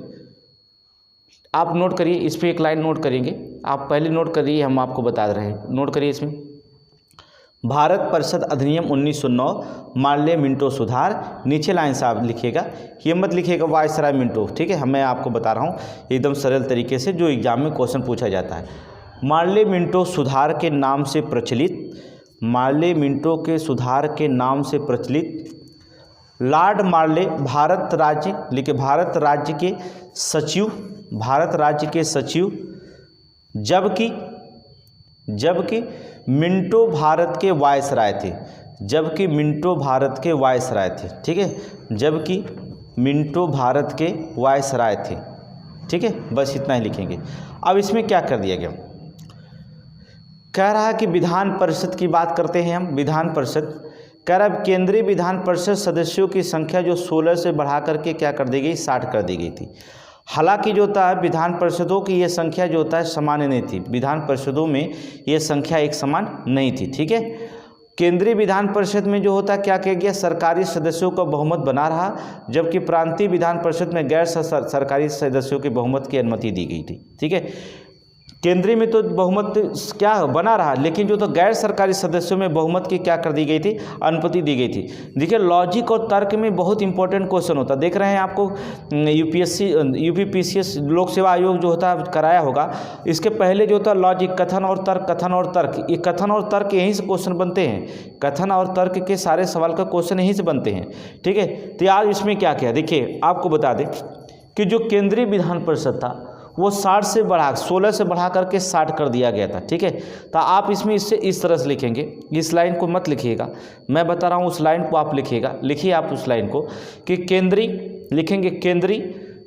आप, नोट करिए, इस पर एक लाइन नोट करेंगे आप, पहले नोट करिए, हम आपको बता रहे हैं, नोट करिए इसमें भारत परिषद अधिनियम 1909 मार्ले मिंटो सुधार। नीचे लाइन से आप लिखिएगा, ये मत लिखिएगा वायसराय मिंटो, ठीक है, मैं आपको बता रहा हूँ एकदम सरल तरीके से जो एग्जाम में क्वेश्चन पूछा जाता है। मार्ले मिंटो सुधार के नाम से प्रचलित, मार्ले मिंटो के सुधार के नाम से प्रचलित लॉर्ड मार्ले भारत राज्य, लिखे भारत राज्य के सचिव, भारत राज्य के सचिव, जबकि मिंटो भारत के वायसराय थे, जबकि मिंटो भारत के वायसराय थे, ठीक है, जबकि मिंटो भारत के वायसराय थे, ठीक है, बस इतना ही लिखेंगे। अब इसमें क्या कर दिया गया, कह रहा है कि विधान परिषद की बात करते हैं हम, विधान परिषद कह रहा है केंद्रीय विधान परिषद सदस्यों की संख्या जो 16 से बढ़ा करके क्या कर दी गई, 60 कर दी गई थी। हालांकि जो होता है विधान परिषदों की ये संख्या जो होता है सामान्य नहीं थी, विधान परिषदों में ये संख्या एक समान नहीं थी, ठीक है। केंद्रीय विधान परिषद में जो होता है क्या किया गया, सरकारी सदस्यों का बहुमत बना रहा, जबकि प्रांतीय विधान परिषद में गैर सरकारी सदस्यों के बहुमत की अनुमति दी गई थी, ठीक है। केंद्रीय में तो बहुमत क्या बना रहा, लेकिन जो तो गैर सरकारी सदस्यों में बहुमत की क्या कर दी गई थी, अनुमति दी गई थी। देखिए लॉजिक और तर्क में बहुत इंपॉर्टेंट क्वेश्चन होता है, देख रहे हैं आपको यूपीपीसीएस लोक सेवा आयोग जो होता है कराया होगा, इसके पहले जो होता है लॉजिक, कथन और तर्क, कथन और तर्क, ये कथन और तर्क यहीं से क्वेश्चन बनते हैं, कथन और तर्क के सारे सवाल का क्वेश्चन यहीं से बनते हैं, ठीक है। तो यार इसमें क्या क्या, देखिए आपको बता दें कि जो केंद्रीय विधान परिषद था वो 16 से बढ़ा करके 60 कर दिया गया था, ठीक है। तो आप इसमें इससे इस तरह से लिखेंगे, इस लाइन को मत लिखिएगा, मैं बता रहा हूँ उस लाइन को आप लिखिएगा, लिखिए आप उस लाइन को कि केंद्रीय लिखेंगे, केंद्रीय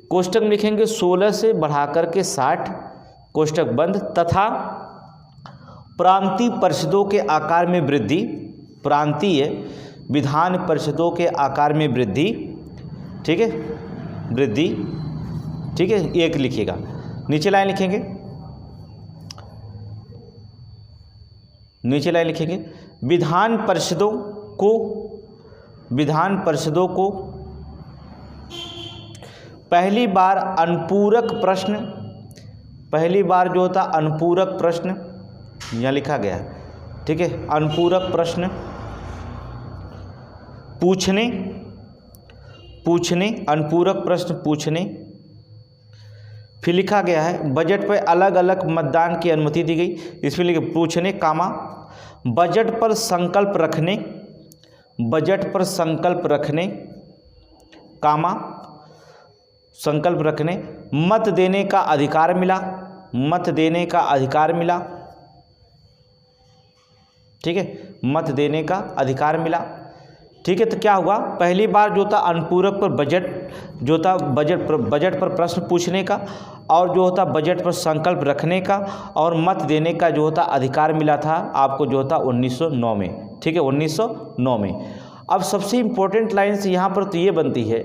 कोष्टक लिखेंगे 16 से बढ़ा करके 60 कोष्टक बंद, तथा प्रांतीय परिषदों के आकार में वृद्धि, प्रांतीय विधान परिषदों के आकार में वृद्धि, ठीक है, वृद्धि, ठीक है, एक लिखिएगा। नीचे लाइन लिखेंगे, नीचे लाइन लिखेंगे विधान परिषदों को पहली बार अनुपूरक प्रश्न, पहली बार जो होता अनुपूरक प्रश्न यहाँ लिखा गया है, ठीक है, अनुपूरक प्रश्न पूछने, अनुपूरक प्रश्न पूछने, फिर लिखा गया है बजट पर अलग अलग मतदान की अनुमति दी गई, इसमें लिखे पूछने कामा, बजट पर संकल्प रखने, बजट पर संकल्प रखने कामा, संकल्प रखने, मत देने का अधिकार मिला, मत देने का अधिकार मिला, ठीक है, मत देने का अधिकार मिला, ठीक है। तो क्या हुआ, पहली बार जो था अनुपूरक पर बजट जो था बजट पर प्रश्न पूछने का, और जो होता बजट पर संकल्प रखने का और मत देने का जो होता अधिकार मिला था आपको जो होता 1909 में, ठीक है, 1909 में। अब सबसे इम्पोर्टेंट लाइन्स यहाँ पर तो ये बनती है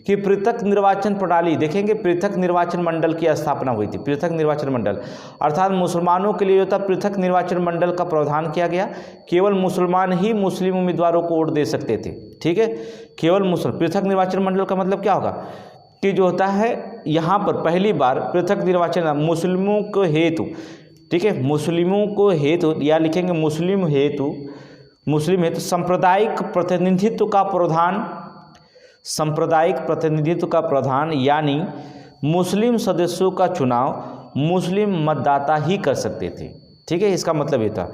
कि पृथक निर्वाचन प्रणाली, देखेंगे पृथक निर्वाचन मंडल की स्थापना हुई थी, पृथक निर्वाचन मंडल अर्थात मुसलमानों के लिए होता पृथक निर्वाचन मंडल का प्रावधान किया गया, केवल मुसलमान ही मुस्लिम उम्मीदवारों को वोट दे सकते थे, ठीक है, केवल मुस्लिम। पृथक निर्वाचन मंडल का मतलब क्या होगा कि जो होता है यहाँ पर पहली बार पृथक निर्वाचन मुस्लिमों के हेतु ठीक है, मुस्लिमों को हेतु या लिखेंगे मुस्लिम हेतु सांप्रदायिक प्रतिनिधित्व का प्रावधान, सांप्रदायिक प्रतिनिधित्व का प्रावधान यानी मुस्लिम सदस्यों का चुनाव मुस्लिम मतदाता ही कर सकते थे। ठीक है, इसका मतलब ये था।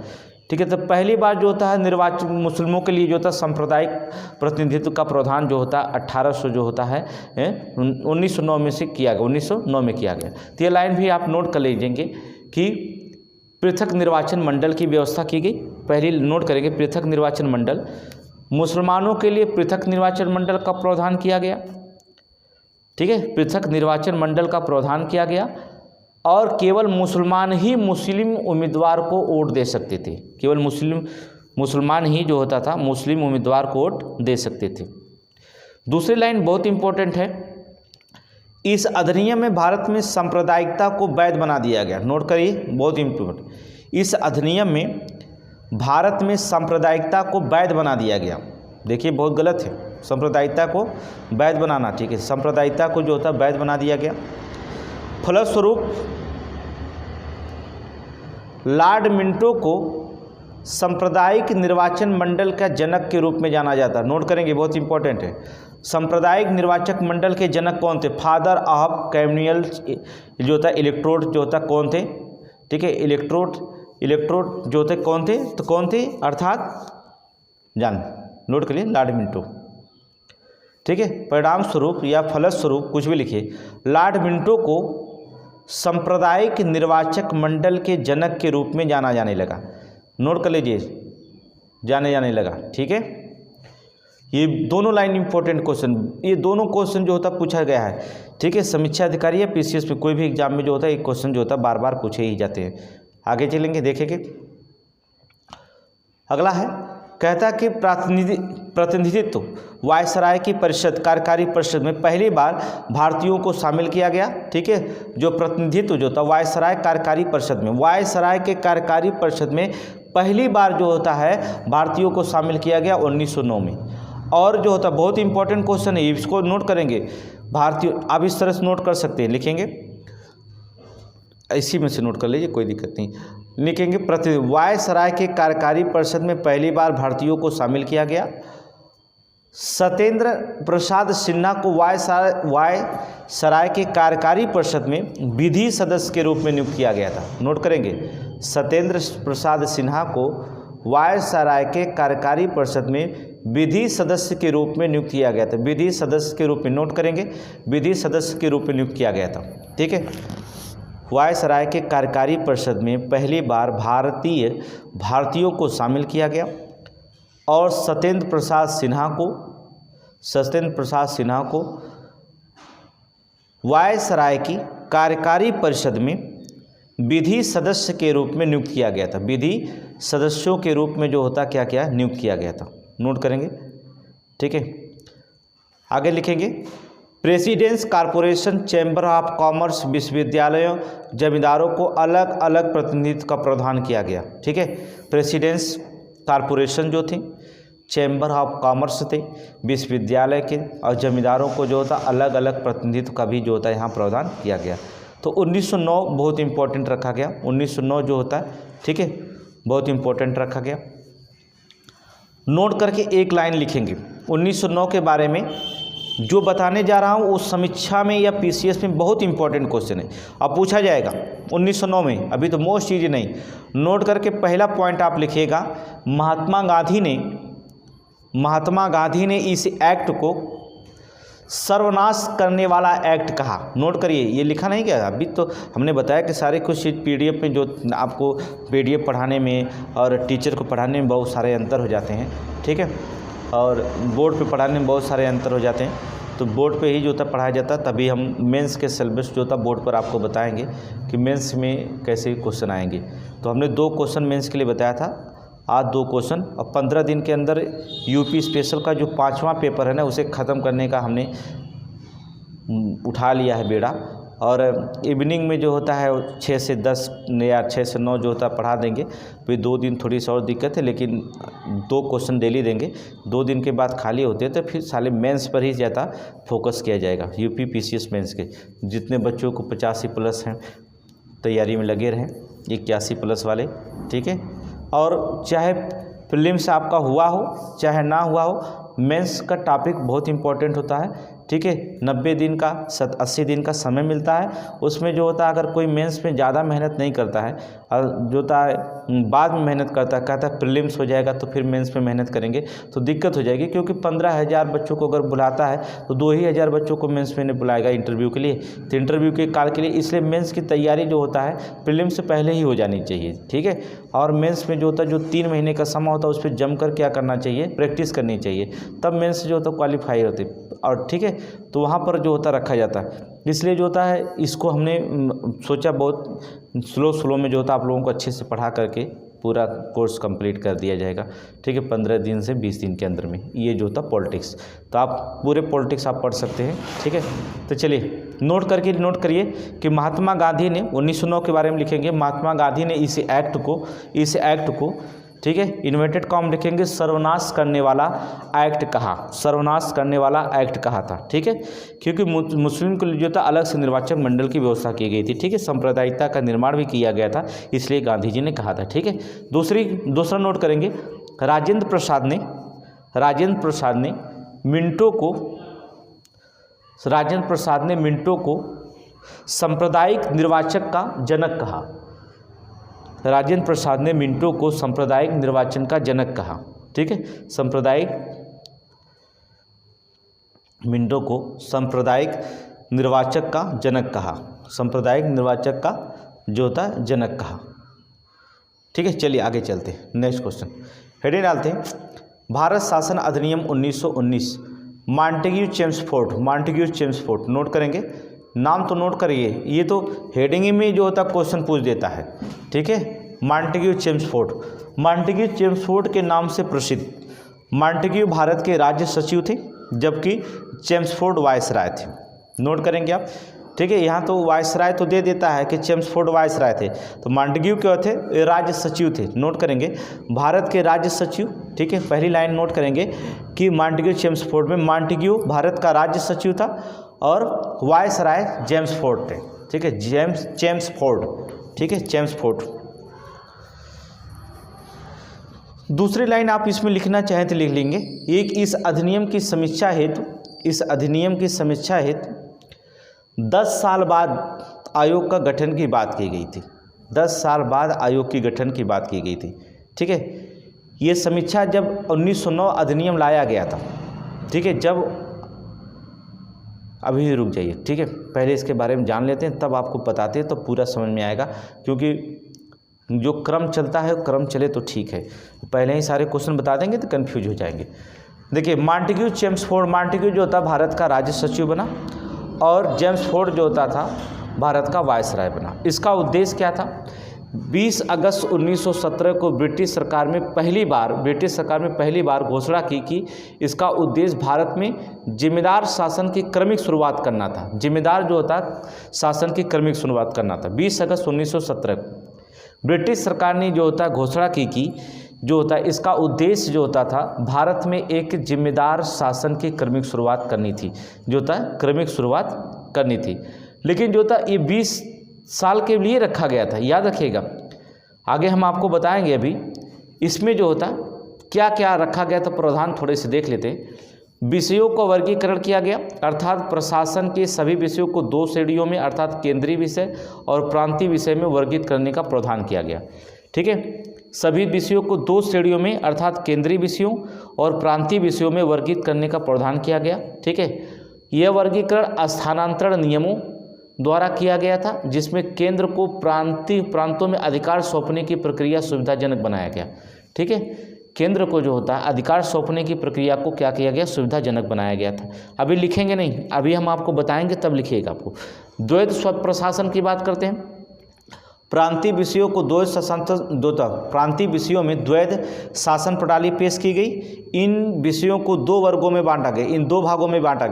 ठीक है, तो पहली बार जो होता है निर्वाचन मुस्लिमों के लिए जो होता है सांप्रदायिक प्रतिनिधित्व का प्रावधान जो होता है 1800 जो होता है 1909 में से किया गया, 1909 में किया गया। तो ये लाइन भी आप नोट कर लीजिएंगे कि पृथक निर्वाचन मंडल की व्यवस्था की गई। पहली नोट करेंगे पृथक निर्वाचन मंडल, मुसलमानों के लिए पृथक निर्वाचन मंडल का प्रावधान किया गया। ठीक है, पृथक निर्वाचन मंडल का प्रावधान किया गया और केवल मुसलमान ही मुस्लिम उम्मीदवार को वोट दे सकते थे। केवल मुसलमान ही जो होता था मुस्लिम उम्मीदवार को वोट दे सकते थे। दूसरी लाइन बहुत इंपॉर्टेंट है, इस अधिनियम में भारत में सांप्रदायिकता को वैध बना दिया गया। नोट करिए, बहुत इंपॉर्टेंट, इस अधिनियम में भारत में सांप्रदायिकता को वैध बना दिया गया। देखिए बहुत गलत है सांप्रदायिकता को वैध बनाना। ठीक है, सांप्रदायिकता को जो होता है वैध बना दिया गया। फलस्वरूप लॉर्ड मिंटो को सांप्रदायिक निर्वाचन मंडल का जनक के रूप में जाना जाता है। नोट करेंगे, बहुत इंपॉर्टेंट है। सांप्रदायिक निर्वाचक मंडल के जनक कौन थे? फादर ऑफ कम्युनल जो होता है इलेक्ट्रोड जो होता कौन थे? ठीक है, इलेक्ट्रोड जो होते कौन थे? तो कौन थे अर्थात जान नोट करिए लॉर्ड मिंटो। ठीक है, परिणाम स्वरूप या फलस्वरूप कुछ भी लिखिए, लॉर्ड मिंटो को सांप्रदायिक निर्वाचक मंडल के जनक के रूप में जाना जाने लगा। नोट कर लीजिए, जाने लगा। ठीक है, ये दोनों लाइन इंपॉर्टेंट क्वेश्चन, ये दोनों क्वेश्चन जो होता पूछा गया है। ठीक है, समीक्षा अधिकारी या पीसीएस में कोई भी एग्जाम में जो होता है एक क्वेश्चन जो होता है बार बार पूछे ही जाते हैं। आगे चलेंगे, देखेंगे। अगला है, कहता कि प्रतिनिधित्व वायसराय की परिषद कार्यकारी परिषद में पहली बार भारतीयों को शामिल किया गया। ठीक है, जो प्रतिनिधित्व जो था वायसराय कार्यकारी परिषद में, वायसराय के कार्यकारी परिषद में पहली बार जो होता है भारतीयों को शामिल किया गया 1909 में। और जो होता बहुत इंपॉर्टेंट क्वेश्चन है, इसको नोट करेंगे। भारतीय आप इस तरह से नोट कर सकते हैं, लिखेंगे इसी में से नोट कर लीजिए, कोई दिक्कत नहीं। लिखेंगे वायसराय के कार्यकारी परिषद में पहली बार भारतीयों को शामिल किया गया। सत्येंद्र प्रसाद सिन्हा को वायसराय के कार्यकारी परिषद में विधि सदस्य के रूप में नियुक्त किया गया था। नोट करेंगे, सत्येंद्र प्रसाद सिन्हा को वायसराय के कार्यकारी परिषद में विधि सदस्य के रूप में नियुक्त किया गया था। विधि सदस्य के रूप में नोट करेंगे, विधि सदस्य के रूप में नियुक्त किया गया था। ठीक है, वायसराय के कार्यकारी परिषद में पहली बार भारतीयों को शामिल किया गया। और सत्येंद्र प्रसाद सिन्हा को वायसराय की कार्यकारी परिषद में विधि सदस्य के रूप में नियुक्त किया गया था। विधि सदस्यों के रूप में जो होता क्या नियुक्त किया गया था। नोट करेंगे। ठीक है, आगे लिखेंगे, precedence corporation chamber of commerce विश्वविद्यालयों जमींदारों को अलग अलग प्रतिनिधित्व का प्रावधान किया गया। ठीक है, प्रेसिडेंस कॉरपोरेशन जो थे, चैम्बर ऑफ कॉमर्स थे, विश्वविद्यालय के और जमींदारों को जो होता अलग अलग प्रतिनिधित्व का भी जो होता है यहाँ प्रावधान किया गया। तो 1909 बहुत इंपॉर्टेंट रखा गया। 1909 जो होता है, ठीक है, बहुत इंपॉर्टेंट रखा गया। नोट करके एक लाइन लिखेंगे 1909 के बारे में। जो बताने जा रहा हूँ उस समीक्षा में या पीसीएस में बहुत इंपॉर्टेंट क्वेश्चन है, अब पूछा जाएगा 1909 में। अभी तो मोस्ट चीज़ नहीं, नोट करके पहला पॉइंट आप लिखिएगा, महात्मा गांधी ने इस एक्ट को सर्वनाश करने वाला एक्ट कहा। नोट करिए, ये लिखा नहीं गया। अभी तो हमने बताया कि सारे कुछ पीडीएफ में जो आपको पीडीएफ पढ़ाने में और टीचर को पढ़ाने में बहुत सारे अंतर हो जाते हैं। ठीक है, और बोर्ड पे पढ़ाने में बहुत सारे अंतर हो जाते हैं। तो बोर्ड पे ही जो था पढ़ाया जाता, तभी हम मेंस के सिलेबस जो था बोर्ड पर आपको बताएंगे कि मेंस में कैसे क्वेश्चन आएंगे। तो हमने 2 क्वेश्चन मेंस के लिए बताया था, आज 2 क्वेश्चन। और 15 दिन के अंदर यूपी स्पेशल का जो 5वां पेपर है ना, उसे ख़त्म करने का हमने उठा लिया है बेड़ा। और इवनिंग में जो होता है 6 से 10 या 6 से 9 जो होता है पढ़ा देंगे। फिर 2 दिन थोड़ी सी और दिक्कत है, लेकिन 2 क्वेश्चन डेली देंगे। 2 दिन के बाद खाली होते हैं तो फिर साले मेंस पर ही ज़्यादा फोकस किया जाएगा। यूपी पीसीएस मेंस के जितने बच्चों को 85 प्लस हैं तैयारी में लगे रहें। 81+ वाले, ठीक है। और चाहे प्रीलिम्स आपका हुआ हो चाहे ना हुआ हो, मेंस का टॉपिक बहुत इंपॉर्टेंट होता है, ठीक है। 90 दिन का 80 दिन का समय मिलता है। उसमें जो होता है अगर कोई मेंस में ज़्यादा मेहनत नहीं करता है और जो होता है बाद में मेहनत करता है, कहता है प्रीलिम्स हो जाएगा तो फिर मेंस में मेहनत करेंगे तो दिक्कत हो जाएगी, क्योंकि 15,000 बच्चों को अगर बुलाता है तो 2,000 बच्चों को मेंस में नहीं बुलाएगा इंटरव्यू के लिए, तो इंटरव्यू के काल के लिए। इसलिए मेंस की तैयारी जो होता है प्रीलिम्स से पहले ही हो जानी चाहिए, ठीक है। और मेंस में जो होता है जो 3 महीने का समय होता है उस पर जम कर क्या करना चाहिए, प्रैक्टिस करनी चाहिए, तब मेंस जो होता है क्वालिफाई होते। और ठीक है, तो वहाँ पर जो होता रखा जाता है। इसलिए जो होता है इसको हमने सोचा बहुत स्लो में जो होता है आप लोगों को अच्छे से पढ़ा करके पूरा कोर्स कंप्लीट कर दिया जाएगा, ठीक है, 15 दिन से 20 दिन के अंदर में। ये जो होता पॉलिटिक्स, तो आप पूरे पॉलिटिक्स आप पढ़ सकते हैं, ठीक है। तो चलिए नोट करिए कि महात्मा गांधी ने 1909 के बारे में लिखेंगे। महात्मा गांधी ने इस एक्ट को ठीक है, इन्वर्टेड कॉम लिखेंगे, सर्वनाश करने वाला एक्ट कहा था, ठीक है। क्योंकि मुस्लिम के लिए जो था अलग से निर्वाचक मंडल की व्यवस्था की गई थी, ठीक है, सांप्रदायिकता का निर्माण भी किया गया था, इसलिए गांधी जी ने कहा था, ठीक है। दूसरा नोट करेंगे, राजेंद्र प्रसाद ने मिंटो को सांप्रदायिक निर्वाचक का जनक कहा। राजेंद्र प्रसाद ने मिंटो को सांप्रदायिक निर्वाचन का जनक कहा, ठीक है। मिंटो को सांप्रदायिक निर्वाचक का जनक कहा, जो था जनक कहा, ठीक है। चलिए आगे चलते हैं, नेक्स्ट क्वेश्चन हेडिंग डालते हैं, भारत शासन अधिनियम 1919, मॉन्टेग्यू चेम्सफोर्ड। नोट करेंगे, नाम तो नोट करिए, ये तो हेडिंग में जो होता है क्वेश्चन पूछ देता है, ठीक है। मॉन्टेग्यू चेम्सफोर्ड के नाम से प्रसिद्ध। मॉन्टेग्यू भारत के राज्य सचिव थे, जबकि चेम्सफोर्ड वायसराय थे। नोट करेंगे आप, ठीक है। यहाँ तो वायसराय तो दे देता है कि चेम्सफोर्ड वायसराय थे, तो मॉन्टेग्यू क्या थे, राज्य सचिव थे। नोट करेंगे, भारत के राज्य सचिव, ठीक है। पहली लाइन नोट करेंगे कि मॉन्टेग्यू चेम्सफोर्ड में मॉन्टेग्यू भारत का राज्य सचिव था और वायसराय चेम्सफोर्ड थे, ठीक है, चेम्सफोर्ड, ठीक है, चेम्सफोर्ड। दूसरी लाइन आप इसमें लिखना चाहें तो लिख लेंगे, एक इस अधिनियम की समीक्षा हेतु 10 साल बाद आयोग का गठन की बात की गई थी। 10 साल बाद आयोग की गठन की बात की गई थी, ठीक है। ये समीक्षा जब 1909 अधिनियम लाया गया था, ठीक है, जब अभी रुक जाइए, ठीक है, पहले इसके बारे में जान लेते हैं, तब आपको बताते हैं तो पूरा समझ में आएगा, क्योंकि जो क्रम चलता है क्रम चले तो ठीक है, पहले ही सारे क्वेश्चन बता देंगे तो कन्फ्यूज हो जाएंगे। देखिए, मॉन्टेग्यू जो होता भारत का राज्य सचिव बना और चेम्सफोर्ड जो होता था भारत का वायसराय बना। इसका उद्देश्य क्या था, 20 अगस्त 1917 को ब्रिटिश सरकार में पहली बार घोषणा की कि इसका उद्देश्य भारत में जिम्मेदार शासन की क्रमिक शुरुआत करना था। जिम्मेदार जो होता शासन की क्रमिक शुरुआत करना था। 20 अगस्त 1917 को ब्रिटिश सरकार ने जो होता घोषणा की कि जो होता इसका उद्देश्य जो होता था भारत में एक जिम्मेदार शासन की क्रमिक शुरुआत करनी थी, जो होता क्रमिक शुरुआत करनी थी। लेकिन जो होता ये 20 साल के लिए रखा गया था, याद रखिएगा, आगे हम आपको बताएंगे। अभी इसमें जो होता क्या क्या रखा गया था, प्रावधान थोड़े से देख लेते हैं। विषयों का वर्गीकरण किया गया, अर्थात प्रशासन के सभी विषयों को 2 श्रेणियों में, अर्थात केंद्रीय विषय और प्रांतीय विषय में वर्गीकृत करने का प्रावधान किया गया, ठीक है। सभी विषयों को 2 श्रेणियों में, अर्थात केंद्रीय विषयों और प्रांतीय विषयों में वर्गीकृत करने का प्रावधान किया गया, ठीक है। यह वर्गीकरण स्थानांतरण नियमों द्वारा किया गया था, जिसमें केंद्र को प्रांतों में अधिकार सौंपने की प्रक्रिया सुविधाजनक बनाया गया, ठीक है। केंद्र को जो होता है अधिकार सौंपने की प्रक्रिया को क्या किया गया, सुविधाजनक बनाया गया था। अभी लिखेंगे नहीं, अभी हम आपको बताएंगे तब लिखिएगा आपको। द्वैध प्रशासन की बात करते हैं। प्रांतीय विषयों को प्रांतीय विषयों में द्वैध शासन प्रणाली पेश की गई। इन विषयों को 2 वर्गों में बांटा गया, इन 2 भागों में बांटा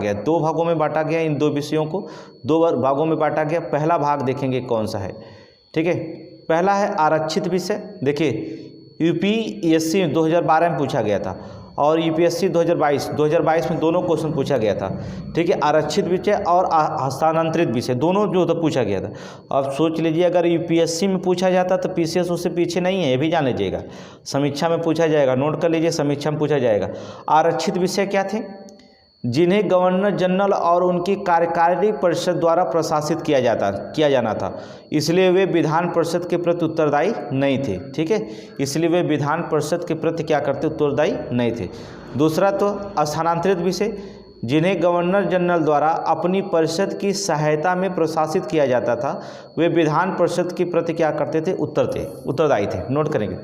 गया, इन 2 विषयों को 2 भागों में बांटा गया। पहला भाग देखेंगे कौन सा है, ठीक है। पहला है आरक्षित विषय। देखिए, यूपीएससी 2012 में पूछा गया था, और यूपीएससी 2022 में दोनों क्वेश्चन पूछा गया था, ठीक है। आरक्षित विषय और हस्तांतरित विषय दोनों जो था पूछा गया था। अब सोच लीजिए अगर यूपीएससी में पूछा जाता तो पीसीएस उससे पीछे नहीं है, ये भी जान लीजिएगा। समीक्षा में पूछा जाएगा, नोट कर लीजिए, समीक्षा में पूछा जाएगा। आरक्षित विषय क्या थे? जिन्हें गवर्नर जनरल और उनकी कार्यकारी परिषद द्वारा प्रशासित किया जाना था, इसलिए वे विधान परिषद के प्रति उत्तरदायी नहीं थे, ठीक है। इसलिए वे विधान परिषद के प्रति क्या करते, उत्तरदायी नहीं थे। दूसरा तो हस्तांतरित विषय, जिन्हें गवर्नर जनरल द्वारा अपनी परिषद की सहायता में प्रशासित किया जाता था, वे विधान परिषद के प्रति क्या करते थे, उत्तरदायी थे। नोट करेंगे,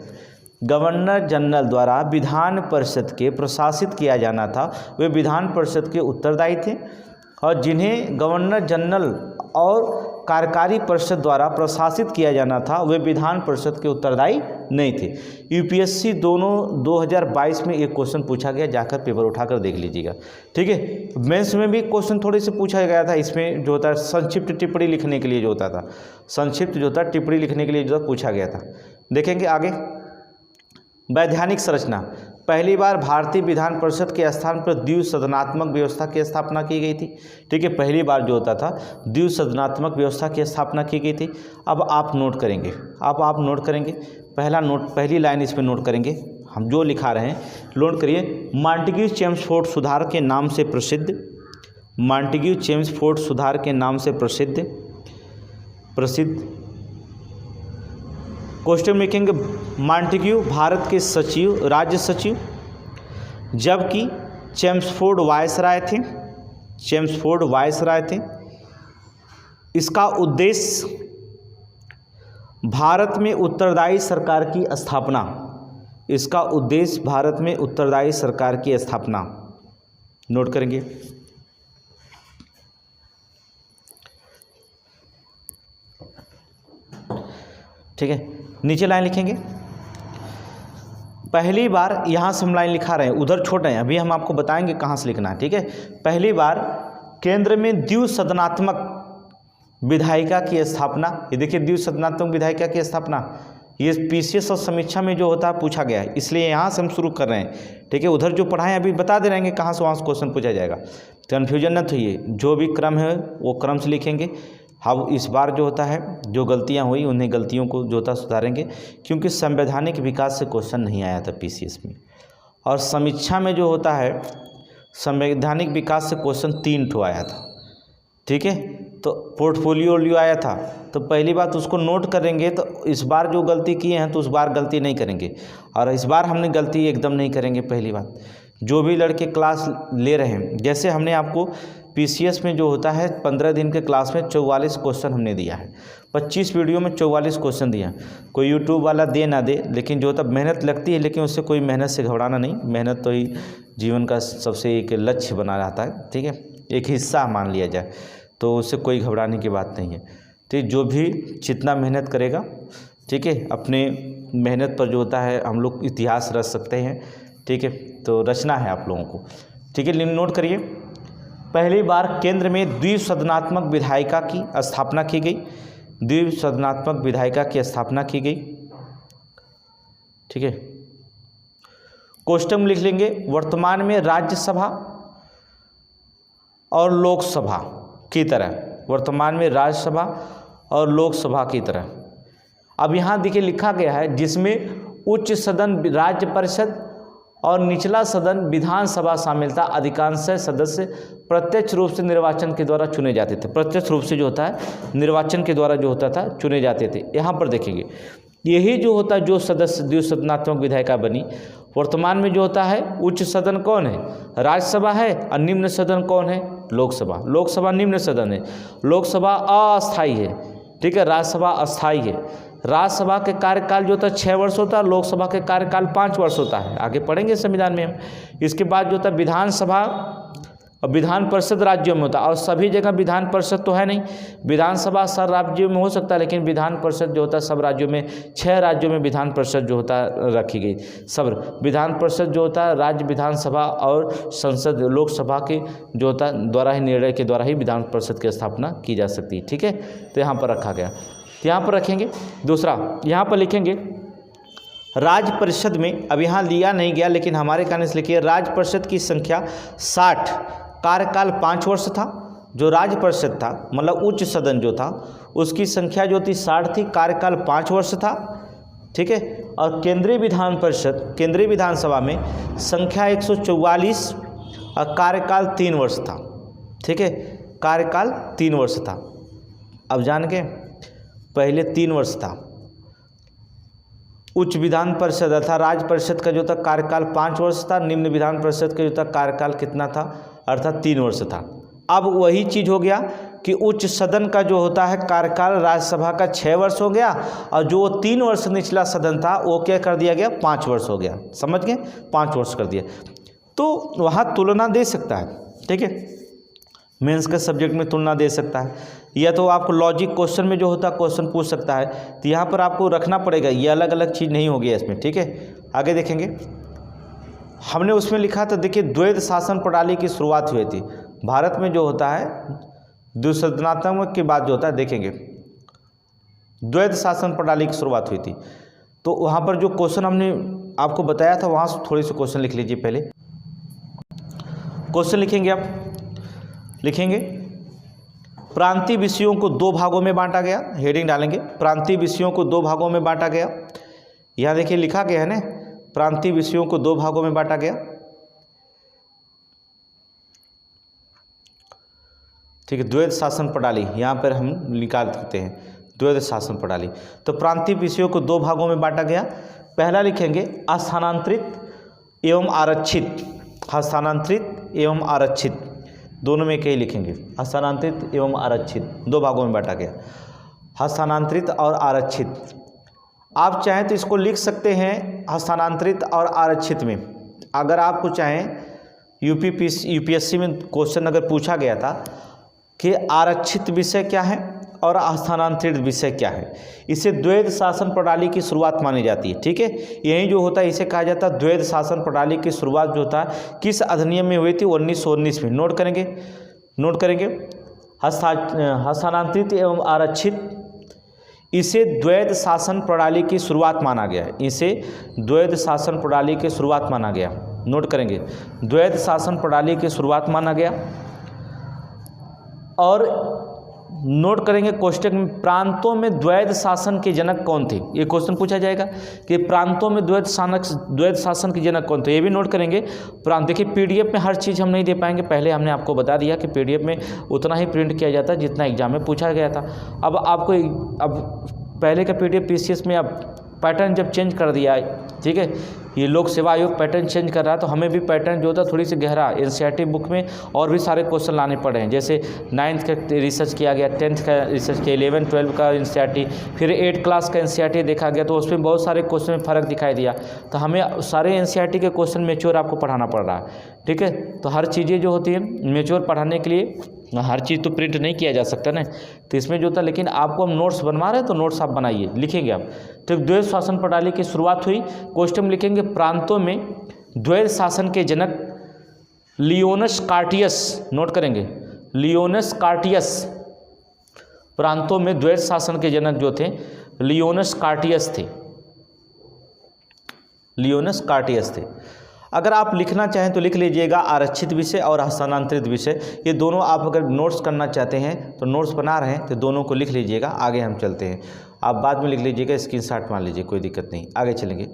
गवर्नर जनरल द्वारा विधान परिषद के प्रशासित किया जाना था, वे विधान परिषद के उत्तरदायी थे। और जिन्हें गवर्नर जनरल और कार्यकारी परिषद द्वारा प्रशासित किया जाना था, वे विधान परिषद के उत्तरदायी नहीं थे। यूपीएससी दोनों 2022 में एक क्वेश्चन पूछा गया, जाकर पेपर उठाकर देख लीजिएगा, ठीक है। मेंस में भी क्वेश्चन थोड़े से पूछा गया था, इसमें जो होता है संक्षिप्त टिप्पणी लिखने के लिए जो होता था, संक्षिप्त जो होता है टिप्पणी लिखने के लिए जो पूछा गया था। देखेंगे आगे, वैधानिक संरचना, पहली बार भारतीय विधान परिषद के स्थान पर द्विसदनात्मक व्यवस्था की स्थापना की गई थी, ठीक है। पहली बार जो होता था द्विसदनात्मक व्यवस्था की स्थापना की गई थी। अब आप नोट करेंगे, आप नोट करेंगे, पहली लाइन इसमें नोट करेंगे, हम जो लिखा रहे हैं नोट करिए। मॉन्टेग्यू चेम्सफोर्ड सुधार के नाम से प्रसिद्ध, मॉन्टेग्यू चेम्सफोर्ड सुधार के नाम से प्रसिद्ध क्वेश्चन में लिखेंगे मॉन्टेग्यू भारत के सचिव, राज्य सचिव, जबकि चेम्सफोर्ड वायसराय थे। इसका उद्देश्य भारत में उत्तरदायी सरकार की स्थापना, इसका उद्देश्य भारत में उत्तरदायी सरकार की स्थापना। नोट करेंगे, ठीक है। नीचे लाइन लिखेंगे, पहली बार, यहाँ से हम लाइन लिखा रहे हैं, उधर छोटे हैं, अभी हम आपको बताएंगे कहाँ से लिखना है, ठीक है। पहली बार केंद्र में द्विसदनात्मक विधायिका की स्थापना, ये देखिए द्विसदनात्मक विधायिका की स्थापना, ये पीसीएस और समीक्षा में जो होता है पूछा गया है, इसलिए यहाँ से हम शुरू कर रहे हैं, ठीक है। उधर जो पढ़ाएं अभी बता दे रहेंगे कहाँ से वहाँ से क्वेश्चन पूछा जाएगा, कन्फ्यूजन न होइए, जो भी क्रम है वो क्रम से लिखेंगे। हम इस बार जो होता है जो गलतियां हुई उन्हें गलतियों को जो होता सुधारेंगे, क्योंकि संवैधानिक विकास से क्वेश्चन नहीं आया था पीसीएस में, और समीक्षा में जो होता है संवैधानिक विकास से क्वेश्चन 3 ठो आया था, ठीक है। तो पोर्टफोलियो आया था, तो पहली बात उसको नोट करेंगे। तो इस बार जो गलती किए हैं तो उस बार गलती नहीं करेंगे, और इस बार हमने गलती एकदम नहीं करेंगे। पहली बात, जो भी लड़के क्लास ले रहे हैं, जैसे हमने आपको पीसीएस में जो होता है 15 दिन के क्लास में 44 क्वेश्चन हमने दिया है, 25 वीडियो में 44 क्वेश्चन दिया। कोई यूट्यूब वाला दे ना दे, लेकिन जो होता मेहनत लगती है, लेकिन उससे कोई मेहनत से घबराना नहीं। मेहनत तो ही जीवन का सबसे एक लक्ष्य बना रहता है, ठीक है, एक हिस्सा मान लिया जाए, तो उससे कोई घबराने की बात नहीं है। तो जो भी जितना मेहनत करेगा, ठीक है, अपने मेहनत पर जो होता है हम लोग इतिहास रच सकते हैं, ठीक है। तो रचना है आप लोगों को, ठीक है। नोट करिए, पहली बार केंद्र में द्विसदनात्मक विधायिका की स्थापना की गई, द्विसदनात्मक विधायिका की स्थापना की गई, ठीक है। क्वेश्चन लिख लेंगे, वर्तमान में राज्यसभा और लोकसभा की तरह, वर्तमान में राज्यसभा और लोकसभा की तरह। अब यहाँ देखिए लिखा गया है, जिसमें उच्च सदन राज्य परिषद और निचला सदन विधानसभा शामिल था। अधिकांश सदस्य प्रत्यक्ष रूप से निर्वाचन के द्वारा चुने जाते थे, प्रत्यक्ष रूप से जो होता है निर्वाचन के द्वारा जो होता था चुने जाते थे। यहाँ पर देखेंगे, यही जो होता है जो सदस्य द्विसदनात्मक विधायिका बनी, वर्तमान में जो होता है उच्च सदन कौन है, राज्यसभा है, और निम्न सदन कौन है, लोकसभा। लोकसभा निम्न सदन है, लोकसभा अस्थायी है, ठीक है, राज्यसभा अस्थायी है। राज्यसभा के कार्यकाल जो होता है 6 वर्ष होता है, लोकसभा के कार्यकाल 5 वर्ष होता है, आगे पढ़ेंगे संविधान में हम। इसके बाद जो होता है विधानसभा और विधान परिषद राज्यों में होता है, और सभी जगह विधान परिषद तो है नहीं, विधानसभा सब राज्यों में हो सकता है, लेकिन विधान परिषद जो होता है सब राज्यों में, 6 राज्यों में विधान परिषद जो होता है रखी गई। सब विधान परिषद जो होता है राज्य विधानसभा और संसद लोकसभा के जो होता है द्वारा ही, निर्णय के द्वारा ही विधान परिषद की स्थापना की जा सकती है, ठीक है। तो यहाँ पर रखा गया, यहाँ पर रखेंगे। दूसरा, यहाँ पर लिखेंगे राज्य परिषद में, अब यहाँ लिया नहीं गया लेकिन हमारे कहने से लिखिए, राज्य परिषद की संख्या 60, कार्यकाल 5 वर्ष था। जो राज्य परिषद था मतलब उच्च सदन जो था उसकी संख्या जो थी 60 थी, कार्यकाल 5 वर्ष था, ठीक है। और केंद्रीय विधान परिषद, केंद्रीय विधानसभा में संख्या 144 और कार्यकाल 3 वर्ष था, ठीक है, कार्यकाल 3 वर्ष था। अब जान के, पहले 3 वर्ष था उच्च विधान परिषद था, राज्य परिषद का जो था कार्यकाल 5 वर्ष था, निम्न विधान परिषद का जो था कार्यकाल कितना था, अर्थात 3 वर्ष था। अब वही चीज़ हो गया कि उच्च सदन का जो होता है कार्यकाल राज्यसभा का 6 वर्ष हो गया, और जो 3 वर्ष निचला सदन था वो क्या कर दिया गया, 5 वर्ष हो गया, समझ गए, 5 वर्ष कर दिया। तो वहाँ तुलना दे सकता है, ठीक है, मेंस के सब्जेक्ट में तुलना दे सकता है, या तो आपको लॉजिक क्वेश्चन में जो होता है क्वेश्चन पूछ सकता है। तो यहाँ पर आपको रखना पड़ेगा, ये अलग अलग चीज़ नहीं होगी इसमें, ठीक है। आगे देखेंगे, हमने उसमें लिखा था, देखिए द्वैध शासन प्रणाली की शुरुआत हुई थी भारत में। जो होता है द्विसदनात्मक के बाद जो होता है, देखेंगे द्वैध शासन प्रणाली की शुरुआत हुई थी। तो वहाँ पर जो क्वेश्चन हमने आपको बताया था वहाँ से थोड़ी सी क्वेश्चन लिख लीजिए। पहले क्वेश्चन लिखेंगे, आप लिखेंगे प्रांतीय विषयों को 2 भागों में बांटा गया, हेडिंग डालेंगे प्रांतीय विषयों को 2 भागों में बांटा गया। यहाँ देखिए लिखा गया है ना, प्रांतीय विषयों को 2 भागों में बांटा गया, ठीक है। द्वैध शासन प्रणाली यहाँ पर हम निकाल सकते हैं, द्वैध शासन प्रणाली। तो प्रांतीय विषयों को 2 भागों में बांटा गया। पहला लिखेंगे स्थानांतरित एवं आरक्षित, हस्तांतरित एवं आरक्षित, दोनों में कई लिखेंगे, हस्तांतरित एवं आरक्षित 2 भागों में बांटा गया, हस्तांतरित और आरक्षित। आप चाहें तो इसको लिख सकते हैं हस्तांतरित और आरक्षित में। अगर आपको चाहें यूपीएससी में क्वेश्चन अगर पूछा गया था कि आरक्षित विषय क्या है और हस्तांतरित विषय क्या है, इसे द्वैध शासन प्रणाली की शुरुआत मानी जाती है, ठीक है। यही जो होता है इसे कहा जाता है द्वैध शासन प्रणाली की शुरुआत जो होता है किस अधिनियम में हुई थी, 1919 में। नोट करेंगे, नोट करेंगे, हस्तांतरित एवं आरक्षित, इसे द्वैध शासन प्रणाली की शुरुआत माना गया है, इसे द्वैध शासन प्रणाली की शुरुआत माना गया। नोट करेंगे, द्वैध शासन प्रणाली की शुरुआत माना गया। और नोट करेंगे क्वेश्चन में, प्रांतों में द्वैध शासन के जनक कौन थे, ये क्वेश्चन पूछा जाएगा कि प्रांतों में द्वैध शासन के जनक कौन थे, ये भी नोट करेंगे। प्रांत, देखिए पीडीएफ में हर चीज़ हम नहीं दे पाएंगे, पहले हमने आपको बता दिया कि पीडीएफ में उतना ही प्रिंट किया जाता है जितना एग्जाम में पूछा गया था। अब आपको, अब पहले का पीडीएफ पीसीएस में अब पैटर्न जब चेंज कर दिया है, ठीक है, ये लोक सेवा आयोग पैटर्न चेंज कर रहा है, तो हमें भी पैटर्न जो था थोड़ी सी गहरा, एनसीईआरटी बुक में और भी सारे क्वेश्चन लाने पड़े हैं। जैसे 9th का रिसर्च किया गया, 10th का रिसर्च किया, 11, 12 का एनसीईआरटी, फिर 8 क्लास का एनसीईआरटी देखा गया, तो उसमें बहुत सारे क्वेश्चन में फ़र्क दिखाई दिया। तो हमें सारे एनसीईआरटी के क्वेश्चन मैच्योर आपको पढ़ाना पड़ रहा है, ठीक है। तो हर चीज़ें जो होती है मैच्योर पढ़ाने के लिए हर चीज़ तो प्रिंट नहीं किया जा सकता ना, तो इसमें जो था, लेकिन आपको हम नोट्स बनवा रहे हैं तो नोट्स आप बनाइए, लिखेंगे आप। तो द्वैध शासन प्रणाली की शुरुआत हुई, क्वेश्चन में लिखेंगे प्रांतों में द्वैध शासन के जनक लियोनस कार्टियस, नोट करेंगे लियोनस कार्टियस, प्रांतों में द्वैध शासन के जनक जो थे लियोनस कार्टियस थे, लियोनस कार्टियस थे। अगर आप लिखना चाहें तो लिख लीजिएगा आरक्षित विषय और हस्तांतरित विषय, ये दोनों आप अगर नोट्स करना चाहते हैं तो नोट्स बना रहे हैं तो दोनों को लिख लीजिएगा। आगे हम चलते हैं, आप बाद में लिख लीजिएगा, स्क्रीनशॉट मार लीजिए, कोई दिक्कत नहीं। आगे चलेंगे,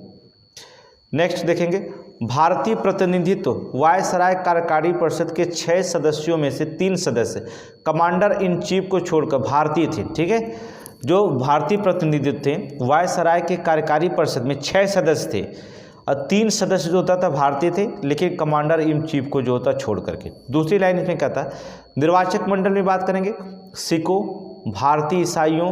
नेक्स्ट देखेंगे भारतीय प्रतिनिधित्व। वायसराय कार्यकारी परिषद के 6 सदस्यों में से 3 सदस्य कमांडर इन चीफ को छोड़कर भारतीय थे, ठीक है। जो भारतीय प्रतिनिधित्व थे वायसराय के कार्यकारी परिषद में 6 सदस्य थे और 3 सदस्य जो होता था भारतीय थे, लेकिन कमांडर इन चीफ को जो होता छोड़ करके। दूसरी लाइन इसमें कहता है निर्वाचक मंडल में बात करेंगे, सिखों, भारतीय ईसाइयों,